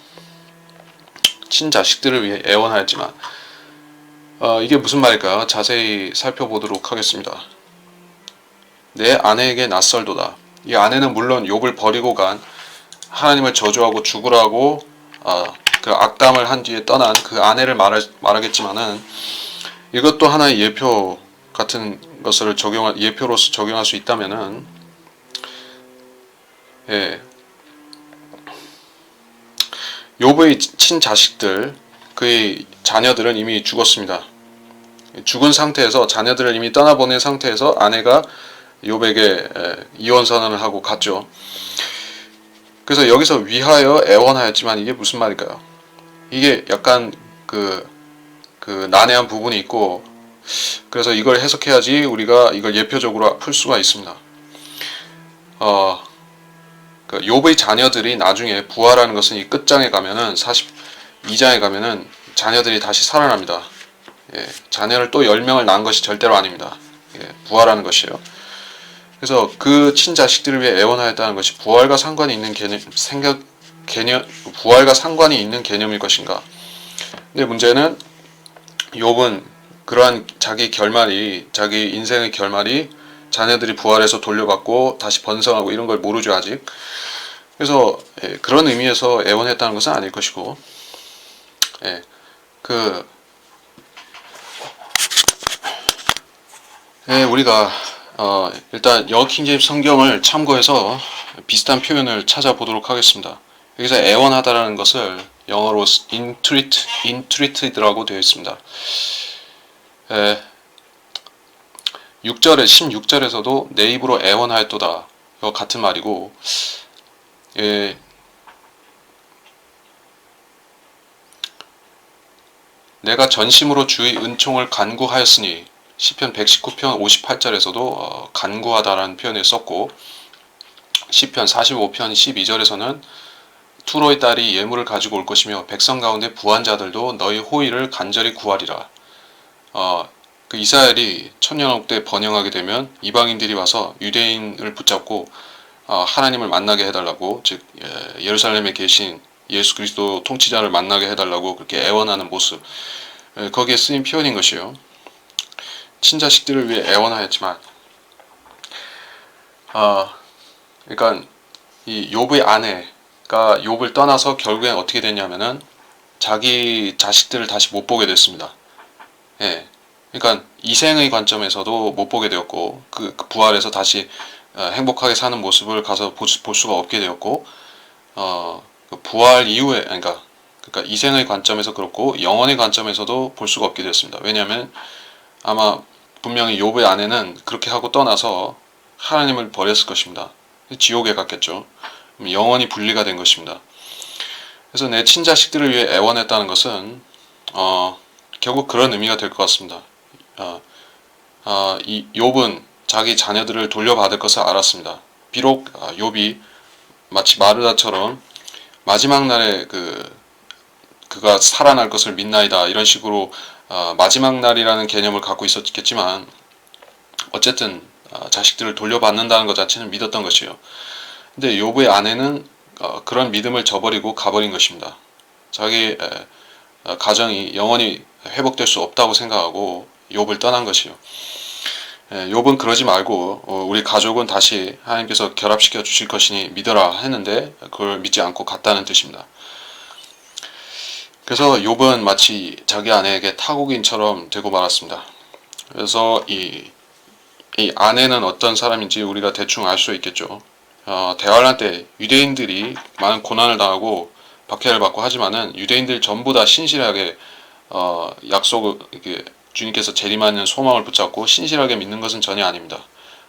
친자식들을 위해 애원하였지만 이게 무슨 말일까요? 자세히 살펴보도록 하겠습니다. 내 아내에게 낯설도다. 이 아내는 물론 욥을 버리고 간 하나님을 저주하고 죽으라고 그 악담을 한 뒤에 떠난 그 아내를 말하겠지만은 이것도 하나의 예표 같은 것을 예표로서 적용할 수 있다면은 욥의 친자식들, 그의 자녀들은 이미 죽었습니다. 죽은 상태에서 자녀들을 이미 떠나보낸 상태에서 아내가 욥에게 이혼 선언을 하고 갔죠. 그래서 여기서 위하여 애원하였지만 이게 무슨 말일까요? 이게 약간 그 난해한 부분이 있고, 그래서 이걸 해석해야지 우리가 이걸 예표적으로 풀 수가 있습니다. 그 욥의 자녀들이 나중에 부활하는 것은 이 끝장에 가면은 42장에 가면은 자녀들이 다시 살아납니다. 자녀를 또 10명을 낳은 것이 절대로 아닙니다. 부활하는 것이에요. 그래서 그 친자식들을 위해 애원하였다는 것이 부활과 상관이 있는 부활과 상관이 있는 개념일 것인가? 근데 문제는 욥은 그러한 자기 결말이, 자기 인생의 결말이 자녀들이 부활해서 돌려받고 다시 번성하고 이런 걸 모르죠 아직. 그래서 그런 의미에서 애원했다는 것은 아닐 것이고, 그 우리가 일단 영어 킹제임스 성경을 참고해서 비슷한 표현을 찾아보도록 하겠습니다. 여기서 애원하다라는 것을 영어로 entreated라고 되어 있습니다. 6절에 16절에서도 내 입으로 애원하였도다 이거 같은 말이고, 내가 전심으로 주의 은총을 간구하였으니 시편 119편 58절에서도 간구하다라는 표현을 썼고, 시편 45편 12절에서는 투로의 딸이 예물을 가지고 올 것이며 백성 가운데 부한 자들도 너희 호의를 간절히 구하리라. 그 이스라엘이 천년왕국 때 번영하게 되면 이방인들이 와서 유대인을 붙잡고 하나님을 만나게 해달라고, 즉 예루살렘에 계신 예수 그리스도 통치자를 만나게 해달라고 그렇게 애원하는 모습, 거기에 쓰인 표현인 것이요. 친자식들을 위해 애원하였지만, 그러니까 이 욥의 아내가 욥을 떠나서 결국엔 어떻게 됐냐면은 자기 자식들을 다시 못 보게 됐습니다. 그러니까 이생의 관점에서도 못 보게 되었고, 그 부활해서 다시 행복하게 사는 모습을 가서 볼 수가 없게 되었고, 그 부활 이후에, 그러니까 이생의 관점에서 그렇고 영혼의 관점에서도 볼 수가 없게 되었습니다. 왜냐하면 아마 분명히 욥의 아내는 그렇게 하고 떠나서 하나님을 버렸을 것입니다. 지옥에 갔겠죠. 영원히 분리가 된 것입니다. 그래서 내 친자식들을 위해 애원했다는 것은 결국 그런 의미가 될 것 같습니다. 이 욥은 자기 자녀들을 돌려받을 것을 알았습니다. 비록 욥이 마치 마르다처럼 마지막 날에 그가 살아날 것을 믿나이다 이런 식으로 마지막 날이라는 개념을 갖고 있었겠지만, 어쨌든 자식들을 돌려받는다는 것 자체는 믿었던 것이에요. 근데 욥의 아내는 그런 믿음을 저버리고 가버린 것입니다. 자기 가정이 영원히 회복될 수 없다고 생각하고 욥을 떠난 것이요. 욥은 그러지 말고 우리 가족은 다시 하나님께서 결합시켜 주실 것이니 믿어라 했는데 그걸 믿지 않고 갔다는 뜻입니다. 그래서 욥은 마치 자기 아내에게 타국인처럼 되고 말았습니다. 그래서 이 아내는 어떤 사람인지 우리가 대충 알 수 있겠죠. 대환란 때 유대인들이 많은 고난을 당하고 박해를 받고 하지만은 유대인들 전부 다 신실하게 약속을 이렇게 주님께서 재림하는 소망을 붙잡고 신실하게 믿는 것은 전혀 아닙니다.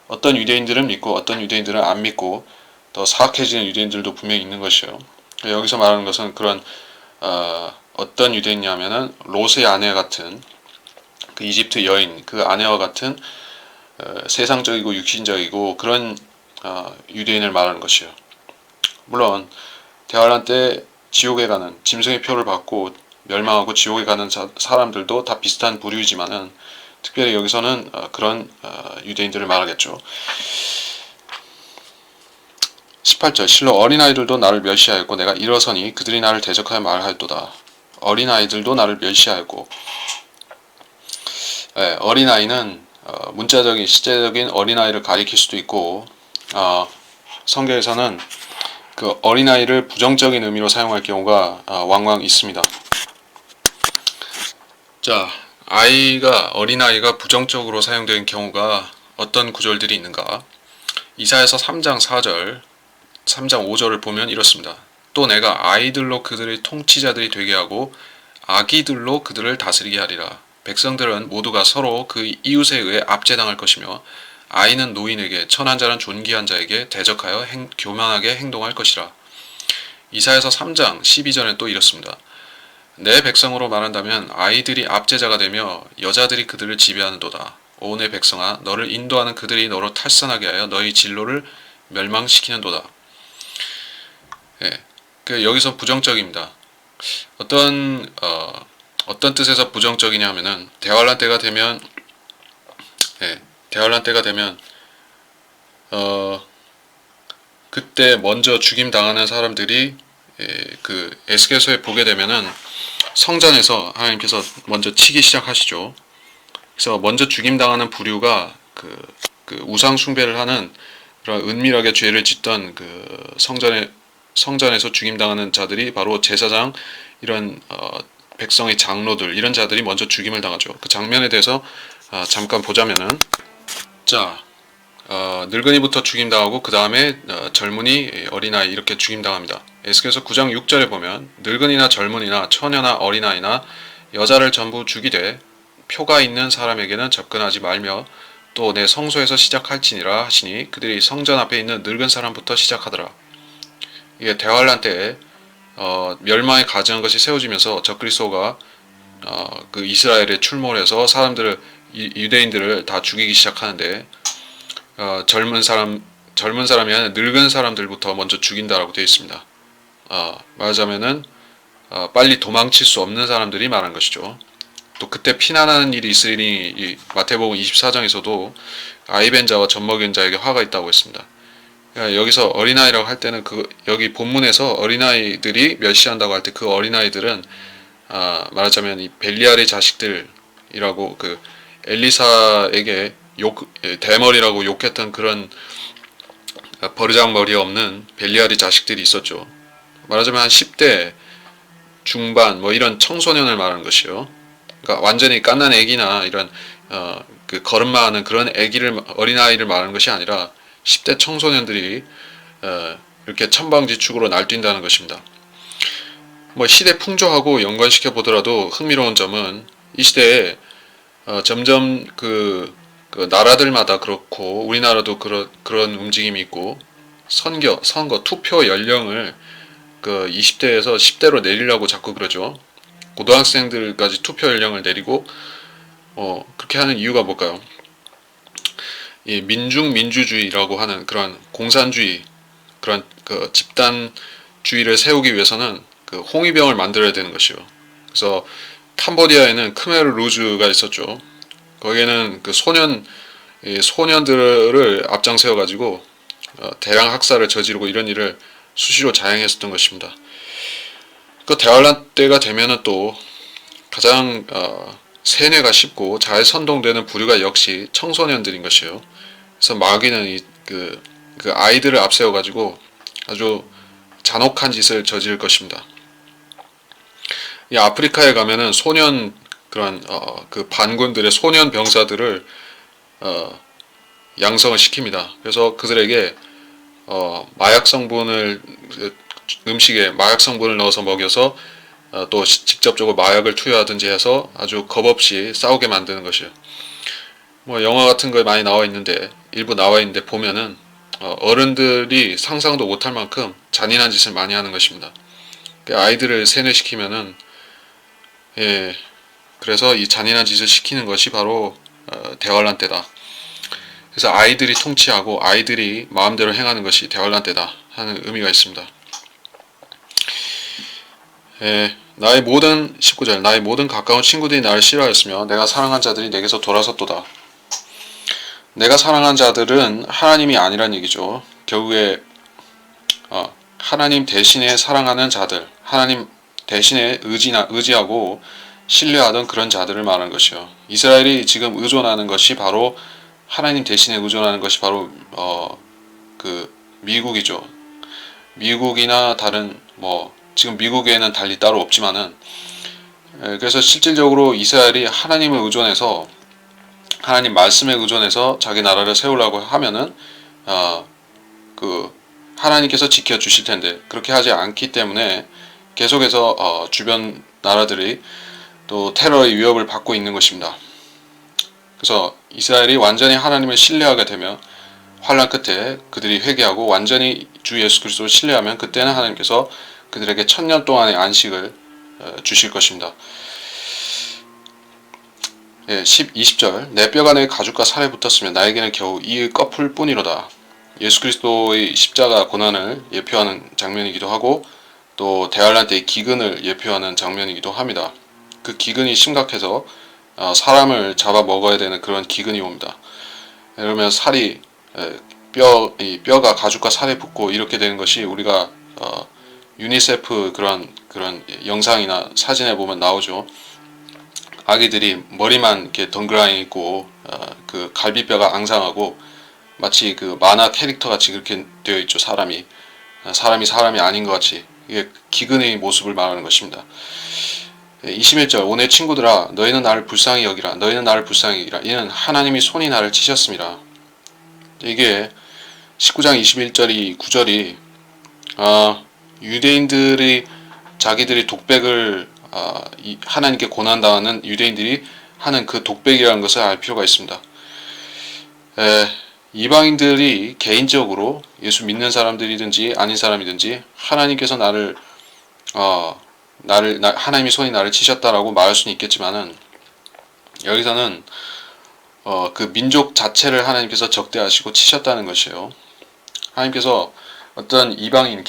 어떤 유대인들은 믿고 어떤 유대인들은 안 믿고 더 사악해지는 유대인들도 분명히 있는 것이요. 여기서 말하는 것은 그런 어떤 유대인이냐면은 롯의 아내 같은 그 이집트 여인 그 아내와 같은 세상적이고 육신적이고 그런 유대인을 말하는 것이요. 물론 대환란 때 지옥에 가는 짐승의 표를 받고 멸망하고 지옥에 가는 사람들도 다 비슷한 부류이지만은 특별히 여기서는 그런 유대인들을 말하겠죠. 18절 실로 어린아이들도 나를 멸시하였고 내가 일어서니 그들이 나를 대적하여 말하였도다. 어린아이들도 나를 멸시하였고, 어린아이는 문자적인 시제적인 어린아이를 가리킬 수도 있고, 성경에서는 그 어린아이를 부정적인 의미로 사용할 경우가 왕왕 있습니다. 자, 어린아이가 부정적으로 사용되는 경우가 어떤 구절들이 있는가? 이사야서 3장 4절, 3장 5절을 보면 이렇습니다. 또 내가 아이들로 그들의 통치자들이 되게 하고 아기들로 그들을 다스리게 하리라. 백성들은 모두가 서로 그 이웃에 의해 압제당할 것이며 아이는 노인에게 천한 자는 존귀한 자에게 대적하여 교만하게 행동할 것이라. 이사야서 3장 12절에 또 이렇습니다. 내 백성으로 말한다면 아이들이 압제자가 되며 여자들이 그들을 지배하는도다. 오 내 백성아 너를 인도하는 그들이 너로 탈선하게 하여 너희 진로를 멸망시키는도다. 여기서 부정적입니다. 어떤 뜻에서 부정적이냐 하면은 대환란 때가 되면 그때 먼저 죽임 당하는 사람들이 그 에스겔서에 보게 되면은 성전에서 하나님께서 먼저 치기 시작하시죠. 그래서 먼저 죽임당하는 부류가 그 우상 숭배를 하는 그런 은밀하게 죄를 짓던 그 성전에서 죽임당하는 자들이 바로 제사장 이런 백성의 장로들 이런 자들이 먼저 죽임을 당하죠. 그 장면에 대해서 잠깐 보자면은 자 늙은이부터 죽임당하고 그 다음에 젊은이 어린아이 이렇게 죽임당합니다. 에스겔서 9장 6절에 보면 늙은이나 젊은이나 처녀나 어린아이나 여자를 전부 죽이되 표가 있는 사람에게는 접근하지 말며 또 내 성소에서 시작할지니라 하시니 그들이 성전 앞에 있는 늙은 사람부터 시작하더라. 이게 대환란 때에 멸망에 가증한 것이 세워지면서 적그리스도가 그 이스라엘에 출몰 해서 사람들을 유대인들을 다 죽이기 시작하는데 젊은 사람이 아니라 늙은 사람들부터 먼저 죽인다라고 되어 있습니다. 말하자면은 빨리 도망칠 수 없는 사람들이 말한 것이죠. 또 그때 피난하는 일이 있으리니 이 마태복음 24장에서도 아이벤 자와 젖먹인 자에게 화가 있다고 했습니다. 그러니까 여기서 어린아이라고 할 때는 여기 본문에서 어린아이들이 멸시한다고 할 때 그 어린아이들은 말하자면 이 벨리알의 자식들이라고 그 엘리사에게 대머리라고 욕했던 그런 버르장머리 없는 벨리알의 자식들이 있었죠. 말하자면 한 10대 중반 뭐 이런 청소년을 말하는 것이요. 그러니까 완전히 갓난 애기나 이런 그 걸음마하는 그런 어린아이를 말하는 것이 아니라 10대 청소년들이 이렇게 천방지축으로 날뛴다는 것입니다. 뭐 시대 풍조하고 연관시켜 보더라도 흥미로운 점은 이 시대에 점점 그 나라들마다 그렇고 우리나라도 그런 움직임이 있고 선거 투표 연령을 그 20대에서 10대로 내리려고 자꾸 그러죠. 고등학생들까지 투표 연령을 내리고 그렇게 하는 이유가 뭘까요? 이 민중민주주의라고 하는 그런 공산주의 그런 그 집단주의를 세우기 위해서는 그 홍위병을 만들어야 되는 것이요. 그래서 캄보디아에는 크메르 루즈가 있었죠. 거기에는 그 소년들을 앞장세워 가지고 대량 학살을 저지르고 이런 일을 수시로 자행했었던 것입니다. 그 대환란 때가 되면은 또 가장 세뇌가 쉽고 잘 선동되는 부류가 역시 청소년들인 것이에요. 그래서 마귀는 그 아이들을 앞세워 가지고 아주 잔혹한 짓을 저지를 것입니다. 이 아프리카에 가면은 소년 그런 그 반군들의 소년 병사들을 양성을 시킵니다. 그래서 그들에게 마약 성분을 음식에 마약 성분을 넣어서 먹여서 또 직접적으로 마약을 투여하든지 해서 아주 겁없이 싸우게 만드는 것이에요. 뭐 영화 같은 거에 많이 나와 있는데 일부 나와 있는데 보면은 어른들이 상상도 못할 만큼 잔인한 짓을 많이 하는 것입니다. 아이들을 세뇌시키면은 그래서 이 잔인한 짓을 시키는 것이 바로 대환란 때다. 그래서 아이들이 통치하고 아이들이 마음대로 행하는 것이 대환란 때다 하는 의미가 있습니다. 나의 모든 19절 나의 모든 가까운 친구들이 나를 싫어하였으며 내가 사랑한 자들이 내게서 돌아섰도다. 내가 사랑한 자들은 하나님이 아니란 얘기죠. 결국에 하나님 대신에 사랑하는 자들, 하나님 대신에 의지하고 신뢰하던 그런 자들을 말하는 것이요. 이스라엘이 지금 의존하는 것이 바로 하나님 대신에 의존하는 것이 바로 그 미국이죠. 미국이나 다른 뭐 지금 미국에는 달리 따로 없지만은 그래서 실질적으로 이스라엘이 하나님을 의존해서 하나님 말씀에 의존해서 자기 나라를 세우려고 하면은 그 하나님께서 지켜주실 텐데 그렇게 하지 않기 때문에 계속해서 주변 나라들이 또 테러의 위협을 받고 있는 것입니다. 그래서 이스라엘이 완전히 하나님을 신뢰하게 되면 환난 끝에 그들이 회개하고 완전히 주 예수 그리스도를 신뢰하면 그때는 하나님께서 그들에게 1000년 동안의 안식을 주실 것입니다. 20절 내 뼈가 내 가죽과 살에 붙었으면 나에게는 겨우 이 꺼풀 뿐이로다. 예수 그리스도의 십자가 고난을 예표하는 장면이기도 하고 또 대환란 때의 기근을 예표하는 장면이기도 합니다. 그 기근이 심각해서 사람을 잡아 먹어야 되는 그런 기근이 옵니다. 그러면 살이 뼈가 가죽과 살에 붙고 이렇게 되는 것이 우리가 유니세프 그런 영상이나 사진에 보면 나오죠. 아기들이 머리만 이렇게 덩그라니 있고 그 갈비뼈가 앙상하고 마치 그 만화 캐릭터 같이 그렇게 되어 있죠. 사람이 아닌 것 같이 이게 기근의 모습을 말하는 것입니다. 21절 오 내 친구들아 너희는 나를 불쌍히 여기라 너희는 나를 불쌍히 여기라 이는 하나님이 손이 나를 치셨습니다. 이게 19장 21절이 9절이 유대인들이 자기들이 독백을 하나님께 고난당하는 유대인들이 하는 그 독백이라는 것을 알 필요가 있습니다. 이방인들이 개인적으로 예수 믿는 사람들이든지 아닌 사람이든지 하나님께서 하나님이 손이 나를 치셨다라고 말할 수는 있겠지만은 여기서는 그 민족 자체를 하나님께서 적대하시고 치셨다는 것이에요. 하나님께서 어떤 이방인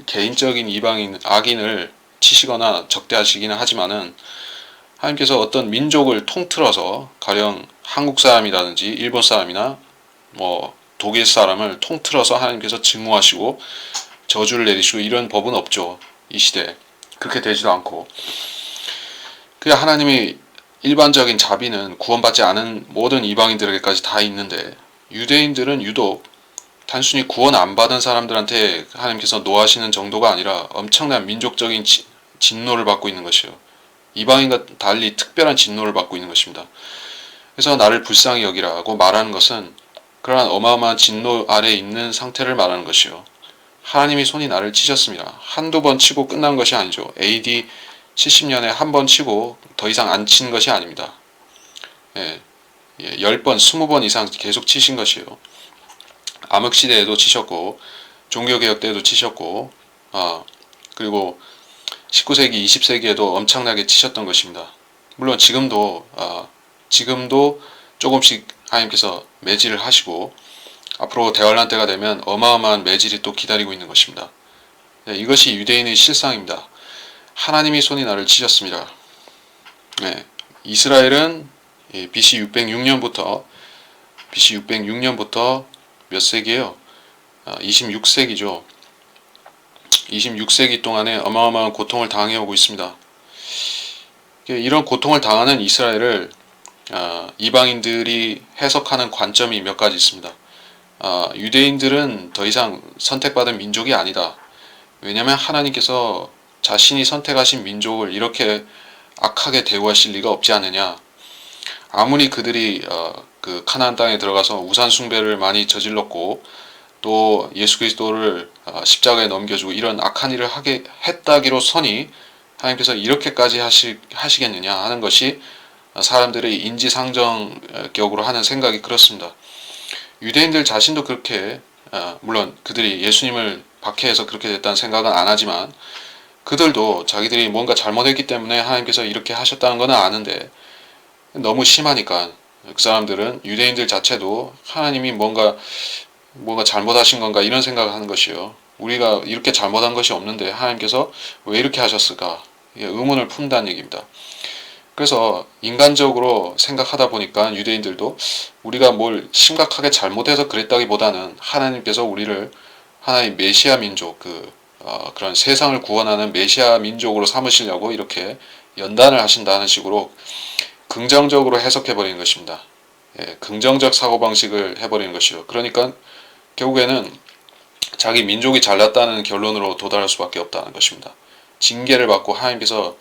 개인적인 이방인 악인을 치시거나 적대하시기는 하지만은 하나님께서 어떤 민족을 통틀어서 가령 한국 사람이라든지 일본 사람이나 독일 사람을 통틀어서 하나님께서 증오하시고 저주를 내리시고 이런 법은 없죠. 이 시대에 그렇게 되지도 않고 그냥 하나님이 일반적인 자비는 구원받지 않은 모든 이방인들에게까지 다 있는데 유대인들은 유독 단순히 구원 안 받은 사람들한테 하나님께서 노하시는 정도가 아니라 엄청난 민족적인 진노를 받고 있는 것이요. 이방인과 달리 특별한 진노를 받고 있는 것입니다. 그래서 나를 불쌍히 여기라고 말하는 것은 그러한 어마어마한 진노 아래에 있는 상태를 말하는 것이요. 하나님이 손이 나를 치셨습니다. 한두 번 치고 끝난 것이 아니죠. AD 70년에 한 번 치고 더 이상 안 친 것이 아닙니다. 10번, 20번 이상 계속 치신 것이에요. 암흑시대에도 치셨고 종교개혁 때도 치셨고 그리고 19세기, 20세기에도 엄청나게 치셨던 것입니다. 물론 지금도 조금씩 하나님께서 매질을 하시고 앞으로 대환란 때가 되면 어마어마한 매질이 또 기다리고 있는 것입니다. 이것이 유대인의 실상입니다. 하나님이 손이 나를 치셨습니다. 이스라엘은 BC 606년부터 몇 세기예요? 26세기죠. 26세기 동안에 어마어마한 고통을 당해오고 있습니다. 이런 고통을 당하는 이스라엘을 이방인들이 해석하는 관점이 몇 가지 있습니다. 유대인들은 더 이상 선택받은 민족이 아니다. 왜냐하면 하나님께서 자신이 선택하신 민족을 이렇게 악하게 대우하실 리가 없지 않느냐. 아무리 그들이 그 카나안 땅에 들어가서 우산 숭배를 많이 저질렀고 또 예수 그리스도를 십자가에 넘겨주고 이런 악한 일을 하게 했다기로서니 하나님께서 이렇게까지 하시겠느냐 하는 것이 사람들의 인지상정격으로 하는 생각이 그렇습니다. 유대인들 자신도 그렇게 물론 그들이 예수님을 박해해서 그렇게 됐다는 생각은 안 하지만 그들도 자기들이 뭔가 잘못했기 때문에 하나님께서 이렇게 하셨다는 것은 아는데 너무 심하니까 그 사람들은 유대인들 자체도 하나님이 뭔가 잘못하신 건가 이런 생각을 하는 것이요. 우리가 이렇게 잘못한 것이 없는데 하나님께서 왜 이렇게 하셨을까? 의문을 품다는 얘기입니다. 그래서 인간적으로 생각하다 보니까 유대인들도 우리가 뭘 심각하게 잘못해서 그랬다기보다는 하나님께서 우리를 하나의 메시아 민족 그런 세상을 구원하는 메시아 민족으로 삼으시려고 이렇게 연단을 하신다는 식으로 긍정적으로 해석해 버리는 것입니다. 긍정적 사고방식을 해버리는 것이요. 그러니까 결국에는 자기 민족이 잘났다는 결론으로 도달할 수밖에 없다는 것입니다. 징계를 받고 하나님께서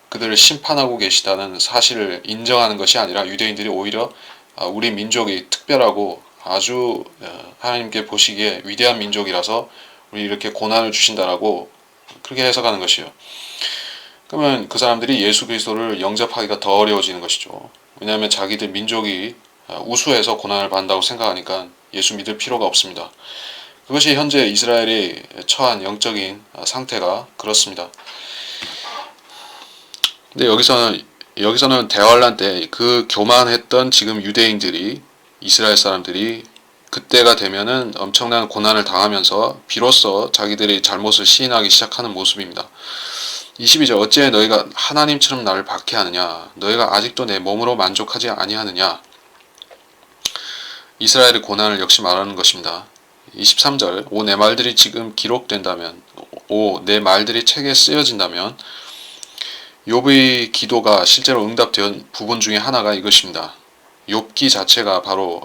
그들을 심판하고 계시다는 사실을 인정하는 것이 아니라 유대인들이 오히려 우리 민족이 특별하고 아주 하나님께 보시기에 위대한 민족이라서 우리 이렇게 고난을 주신다라고 그렇게 해석하는 것이에요. 그러면 그 사람들이 예수 그리스도를 영접하기가 더 어려워지는 것이죠. 왜냐하면 자기들 민족이 우수해서 고난을 받는다고 생각하니까 예수 믿을 필요가 없습니다. 그것이 현재 이스라엘이 처한 영적인 상태가 그렇습니다. 근데 여기서는 대환란 때 그 교만했던 지금 유대인들이 이스라엘 사람들이 그때가 되면은 엄청난 고난을 당하면서 비로소 자기들의 잘못을 시인하기 시작하는 모습입니다. 22절 어찌해 너희가 하나님처럼 나를 박해하느냐 너희가 아직도 내 몸으로 만족하지 아니하느냐. 이스라엘의 고난을 역시 말하는 것입니다. 23절 오 내 말들이 지금 기록된다면 오 내 말들이 책에 쓰여진다면 욥의 기도가 실제로 응답된 부분 중에 하나가 이것입니다. 욥기 자체가 바로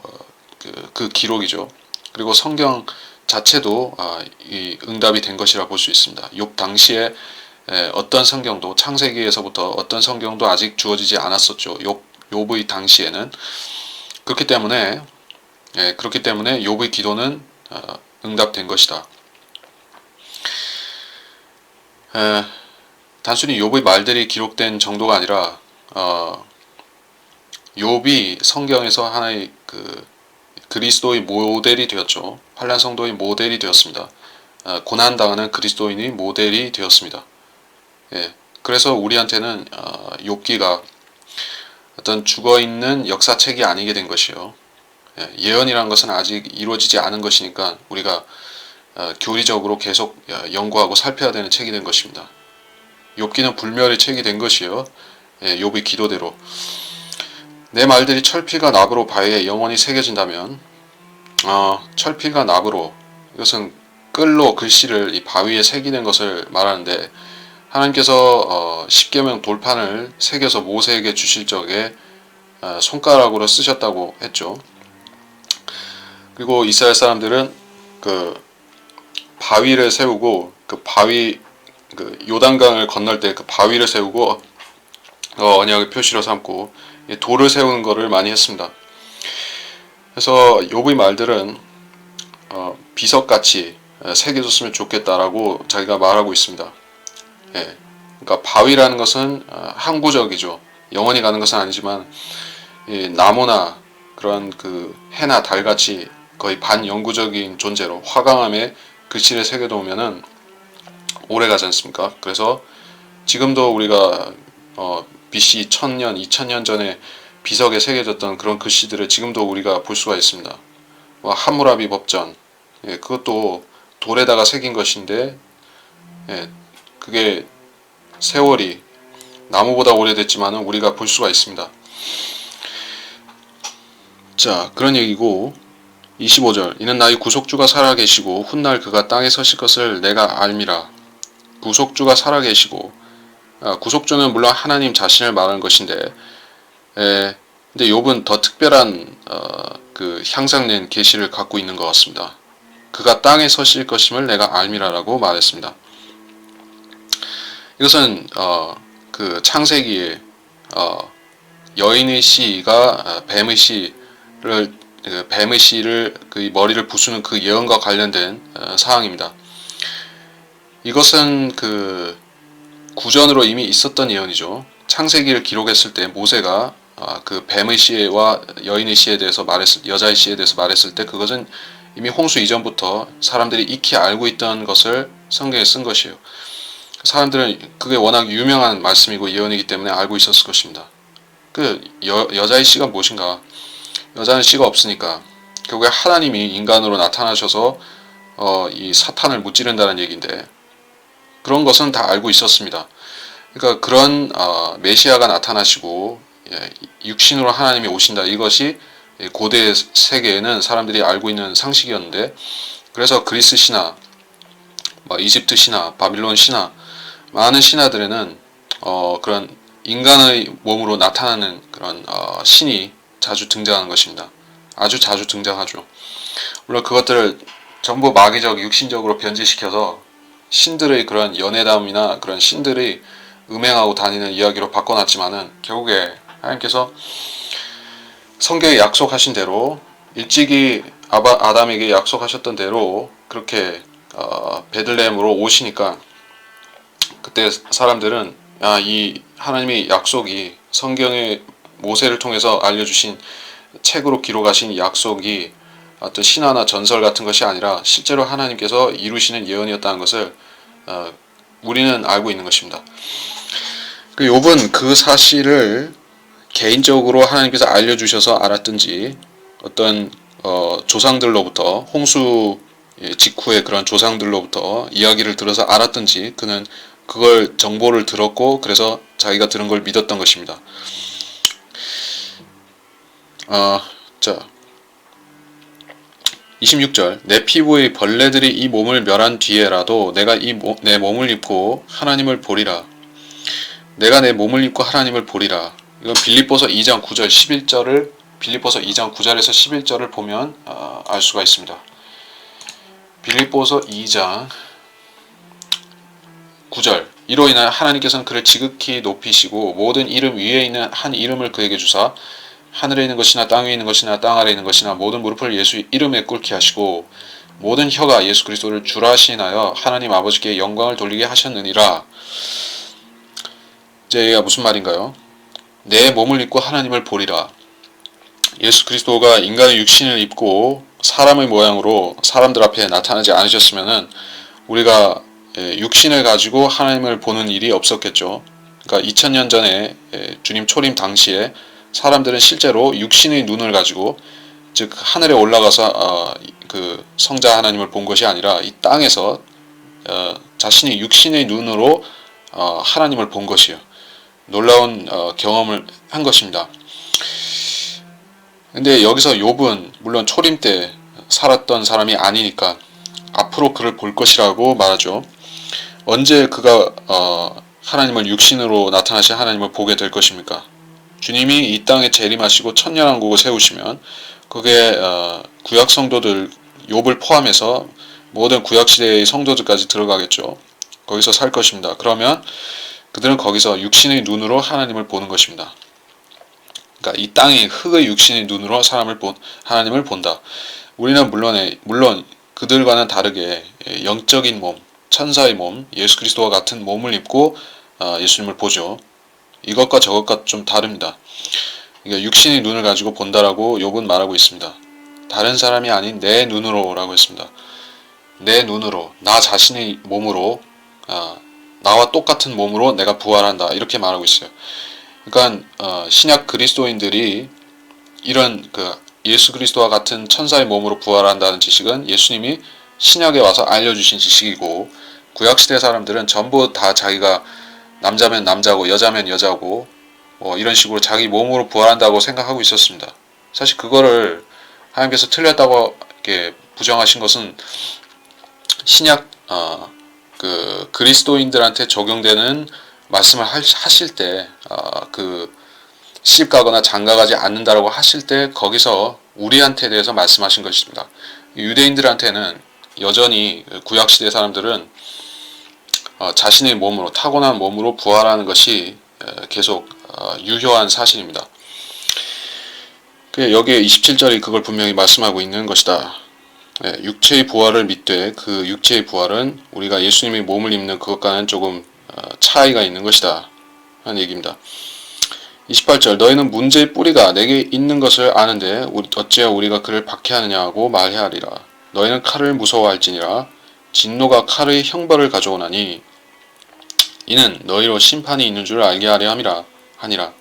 그 기록이죠. 그리고 성경 자체도 이 응답이 된 것이라 볼 수 있습니다. 욥 당시에 어떤 성경도 창세기에서부터 어떤 성경도 아직 주어지지 않았었죠. 욥의 당시에는 그렇기 때문에 욥의 기도는 응답된 것이다. 단순히 욥의 말들이 기록된 정도가 아니라 욥이 성경에서 하나의 그리스도의 모델이 되었죠. 환난 성도의 모델이 되었습니다. 고난 당하는 그리스도인의 모델이 되었습니다. 그래서 우리한테는 욥기가 어떤 죽어있는 역사책이 아니게 된 것이요. 예언이라는 것은 아직 이루어지지 않은 것이니까 우리가 교리적으로 계속 연구하고 살펴야 되는 책이 된 것입니다. 욥기는 불멸의 책이 된 것이요. 욥의 기도대로 내 말들이 철필과 납으로 바위에 영원히 새겨진다면 철필과 납으로 이것은 끌로 글씨를 이 바위에 새기는 것을 말하는데 하나님께서 십계명 돌판을 새겨서 모세에게 주실 적에 손가락으로 쓰셨다고 했죠. 그리고 이스라엘 사람들은 그 바위를 세우고 그 바위 요단강을 건널 때 그 바위를 세우고 언약의 표시로 삼고 돌을 세우는 것을 많이 했습니다. 그래서 욥의 말들은 비석같이 새겨졌으면 좋겠다라고 자기가 말하고 있습니다. 그러니까 바위라는 것은 항구적이죠. 영원히 가는 것은 아니지만 나무나 그런 해나 달같이 거의 반영구적인 존재로 화강암에 글씨를 새겨놓으면은 오래 가지 않습니까? 그래서 지금도 우리가 BC 1000년, 2000년 전에 비석에 새겨졌던 그런 글씨들을 지금도 우리가 볼 수가 있습니다. 함무라비 법전, 그것도 돌에다가 새긴 것인데 그게 세월이 나무보다 오래됐지만은 우리가 볼 수가 있습니다. 자, 그런 얘기고 25절 이는 나의 구속주가 살아계시고 훗날 그가 땅에 서실 것을 내가 알미라. 구속주가 살아계시고 구속주는 물론 하나님 자신을 말하는 것인데 근데 욥은 더 특별한 향상된 계시를 갖고 있는 것 같습니다. 그가 땅에 서실 것임을 내가 알미라라고 말했습니다. 이것은 창세기에 여인의 씨가 뱀의 씨를 그 머리를 부수는 그 예언과 관련된 사항입니다. 이것은 구전으로 이미 있었던 예언이죠. 창세기를 기록했을 때 모세가 그 뱀의 씨와 여인의 씨에 대해서 여자의 씨에 대해서 말했을 때 그것은 이미 홍수 이전부터 사람들이 익히 알고 있던 것을 성경에 쓴 것이에요. 사람들은 그게 워낙 유명한 말씀이고 예언이기 때문에 알고 있었을 것입니다. 여자의 씨가 무엇인가? 여자는 씨가 없으니까 결국에 하나님이 인간으로 나타나셔서 이 사탄을 무찌른다는 얘기인데 그런 것은 다 알고 있었습니다. 그러니까 그런 메시아가 나타나시고 육신으로 하나님이 오신다. 이것이 고대 세계에는 사람들이 알고 있는 상식이었는데 그래서 그리스 신화, 이집트 신화, 바빌론 신화 많은 신화들에는 그런 인간의 몸으로 나타나는 그런 신이 자주 등장하는 것입니다. 아주 자주 등장하죠. 물론 그것들을 전부 마귀적 육신적으로 변질시켜서 신들의 그런 연애담이나 그런 신들의 음행하고 다니는 이야기로 바꿔놨지만은 결국에 하나님께서 성경에 약속하신 대로 일찍이 아담에게 약속하셨던 대로 그렇게 베들레헴으로 오시니까 그때 사람들은 이 하나님의 약속이 성경의 모세를 통해서 알려주신 책으로 기록하신 약속이 어떤 신화나 전설 같은 것이 아니라 실제로 하나님께서 이루시는 예언이었다는 것을 우리는 알고 있는 것입니다. 욥은 그 사실을 개인적으로 하나님께서 알려주셔서 알았든지 어떤 조상들로부터 홍수 직후의 그런 조상들로부터 이야기를 들어서 알았든지 그는 그걸 정보를 들었고 그래서 자기가 들은 걸 믿었던 것입니다. 자 26절 내 피부의 벌레들이 이 몸을 멸한 뒤에라도 내가 내 몸을 입고 하나님을 보리라. 내가 내 몸을 입고 하나님을 보리라. 이건 빌립보서 2장 9절 11절을 빌립보서 2장 9절에서 11절을 보면 알 수가 있습니다. 빌립보서 2장 9절 이로 인하여 하나님께서는 그를 지극히 높이시고 모든 이름 위에 있는 한 이름을 그에게 주사 하늘에 있는 것이나 땅 위에 있는 것이나 땅 아래에 있는 것이나 모든 무릎을 예수 이름에 꿇게 하시고 모든 혀가 예수 그리스도를 주라 하시나여 하나님 아버지께 영광을 돌리게 하셨느니라. 이제 얘가 무슨 말인가요? 내 몸을 입고 하나님을 보리라. 예수 그리스도가 인간의 육신을 입고 사람의 모양으로 사람들 앞에 나타나지 않으셨으면은 우리가 육신을 가지고 하나님을 보는 일이 없었겠죠. 그러니까 2000년 전에 주님 초림 당시에 사람들은 실제로 육신의 눈을 가지고 즉 하늘에 올라가서 그 성자 하나님을 본 것이 아니라 이 땅에서 자신의 육신의 눈으로 하나님을 본 것이요. 놀라운 경험을 한 것입니다. 근데 여기서 욥은 물론 초림 때 살았던 사람이 아니니까 앞으로 그를 볼 것이라고 말하죠. 언제 그가 하나님을 육신으로 나타나신 하나님을 보게 될 것입니까? 주님이 이 땅에 재림하시고 천년왕국을 세우시면 그게 구약 성도들 욥을 포함해서 모든 구약 시대의 성도들까지 들어가겠죠. 거기서 살 것입니다. 그러면 그들은 거기서 육신의 눈으로 하나님을 보는 것입니다. 그러니까 이 땅의 흙의 육신의 눈으로 하나님을 본다. 우리는 물론 그들과는 다르게 영적인 몸, 천사의 몸, 예수 그리스도와 같은 몸을 입고 예수님을 보죠. 이것과 저것과 좀 다릅니다. 그러니까 육신의 눈을 가지고 본다라고 욥은 말하고 있습니다. 다른 사람이 아닌 내 눈으로라고 했습니다. 내 눈으로, 나 자신의 몸으로, 나와 똑같은 몸으로 내가 부활한다. 이렇게 말하고 있어요. 그러니까 신약 그리스도인들이 이런 예수 그리스도와 같은 천사의 몸으로 부활한다는 지식은 예수님이 신약에 와서 알려주신 지식이고 구약시대 사람들은 전부 다 자기가 남자면 남자고 여자면 여자고 이런 식으로 자기 몸으로 부활한다고 생각하고 있었습니다. 사실 그거를 하나님께서 틀렸다고 이렇게 부정하신 것은 신약 그리스도인들한테 적용되는 말씀을 하실 때 시집가거나 장가가지 않는다라고 하실 때 거기서 우리한테 대해서 말씀하신 것입니다. 유대인들한테는 여전히 구약시대 사람들은 자신의 몸으로 타고난 몸으로 부활하는 것이 계속 유효한 사실입니다. 여기에 27절이 그걸 분명히 말씀하고 있는 것이다. 육체의 부활을 믿되 그 육체의 부활은 우리가 예수님의 몸을 입는 그것과는 조금 차이가 있는 것이다 하는 얘기입니다. 28절 너희는 문제의 뿌리가 내게 있는 것을 아는데 어찌하여 우리가 그를 박해하느냐 하고 말해하리라. 너희는 칼을 무서워할지니라. 진노가 칼의 형벌을 가져오나니 이는 너희로 심판이 있는 줄 알게 하려 하니라.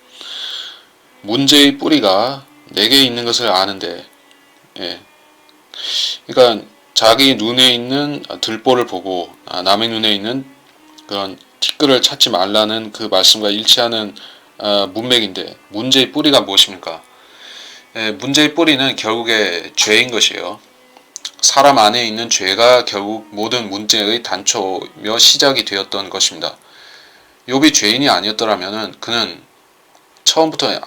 문제의 뿌리가 내게 있는 것을 아는데 그러니까 자기 눈에 있는 들보를 보고 남의 눈에 있는 그런 티끌을 찾지 말라는 그 말씀과 일치하는 문맥인데 문제의 뿌리가 무엇입니까? 문제의 뿌리는 결국에 죄인 것이에요. 사람 안에 있는 죄가 결국 모든 문제의 단초며 시작이 되었던 것입니다. 욥이 죄인이 아니었더라면 그는 처음부터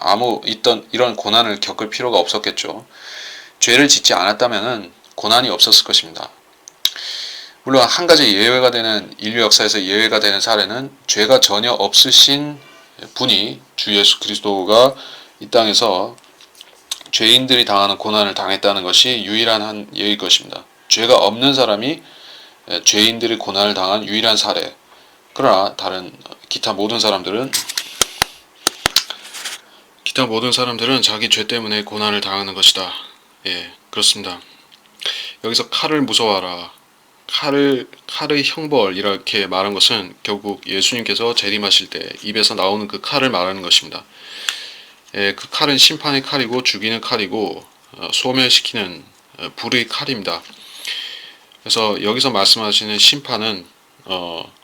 이런 고난을 겪을 필요가 없었겠죠. 죄를 짓지 않았다면 고난이 없었을 것입니다. 물론 한 가지 예외가 되는 인류 역사에서 예외가 되는 사례는 죄가 전혀 없으신 분이 주 예수 그리스도가 이 땅에서 죄인들이 당하는 고난을 당했다는 것이 유일한 한 예일 것입니다. 죄가 없는 사람이 죄인들이 고난을 당한 유일한 사례. 그러나 다른 기타 모든 사람들은 자기 죄 때문에 고난을 당하는 것이다. 그렇습니다. 여기서 칼을 무서워하라. 칼의 형벌 이렇게 말한 것은 결국 예수님께서 재림하실 때 입에서 나오는 그 칼을 말하는 것입니다. 그 칼은 심판의 칼이고 죽이는 칼이고 소멸시키는 불의 칼입니다. 그래서 여기서 말씀하시는 심판은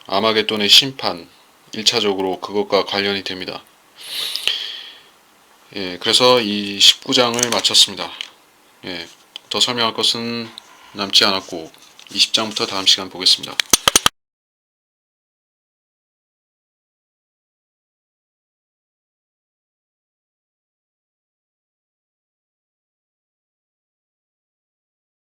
아마겟돈의 심판 1차적으로 그것과 관련이 됩니다. 그래서 이 19장을 마쳤습니다. 더 설명할 것은 남지 않았고 20장부터 다음 시간 보겠습니다.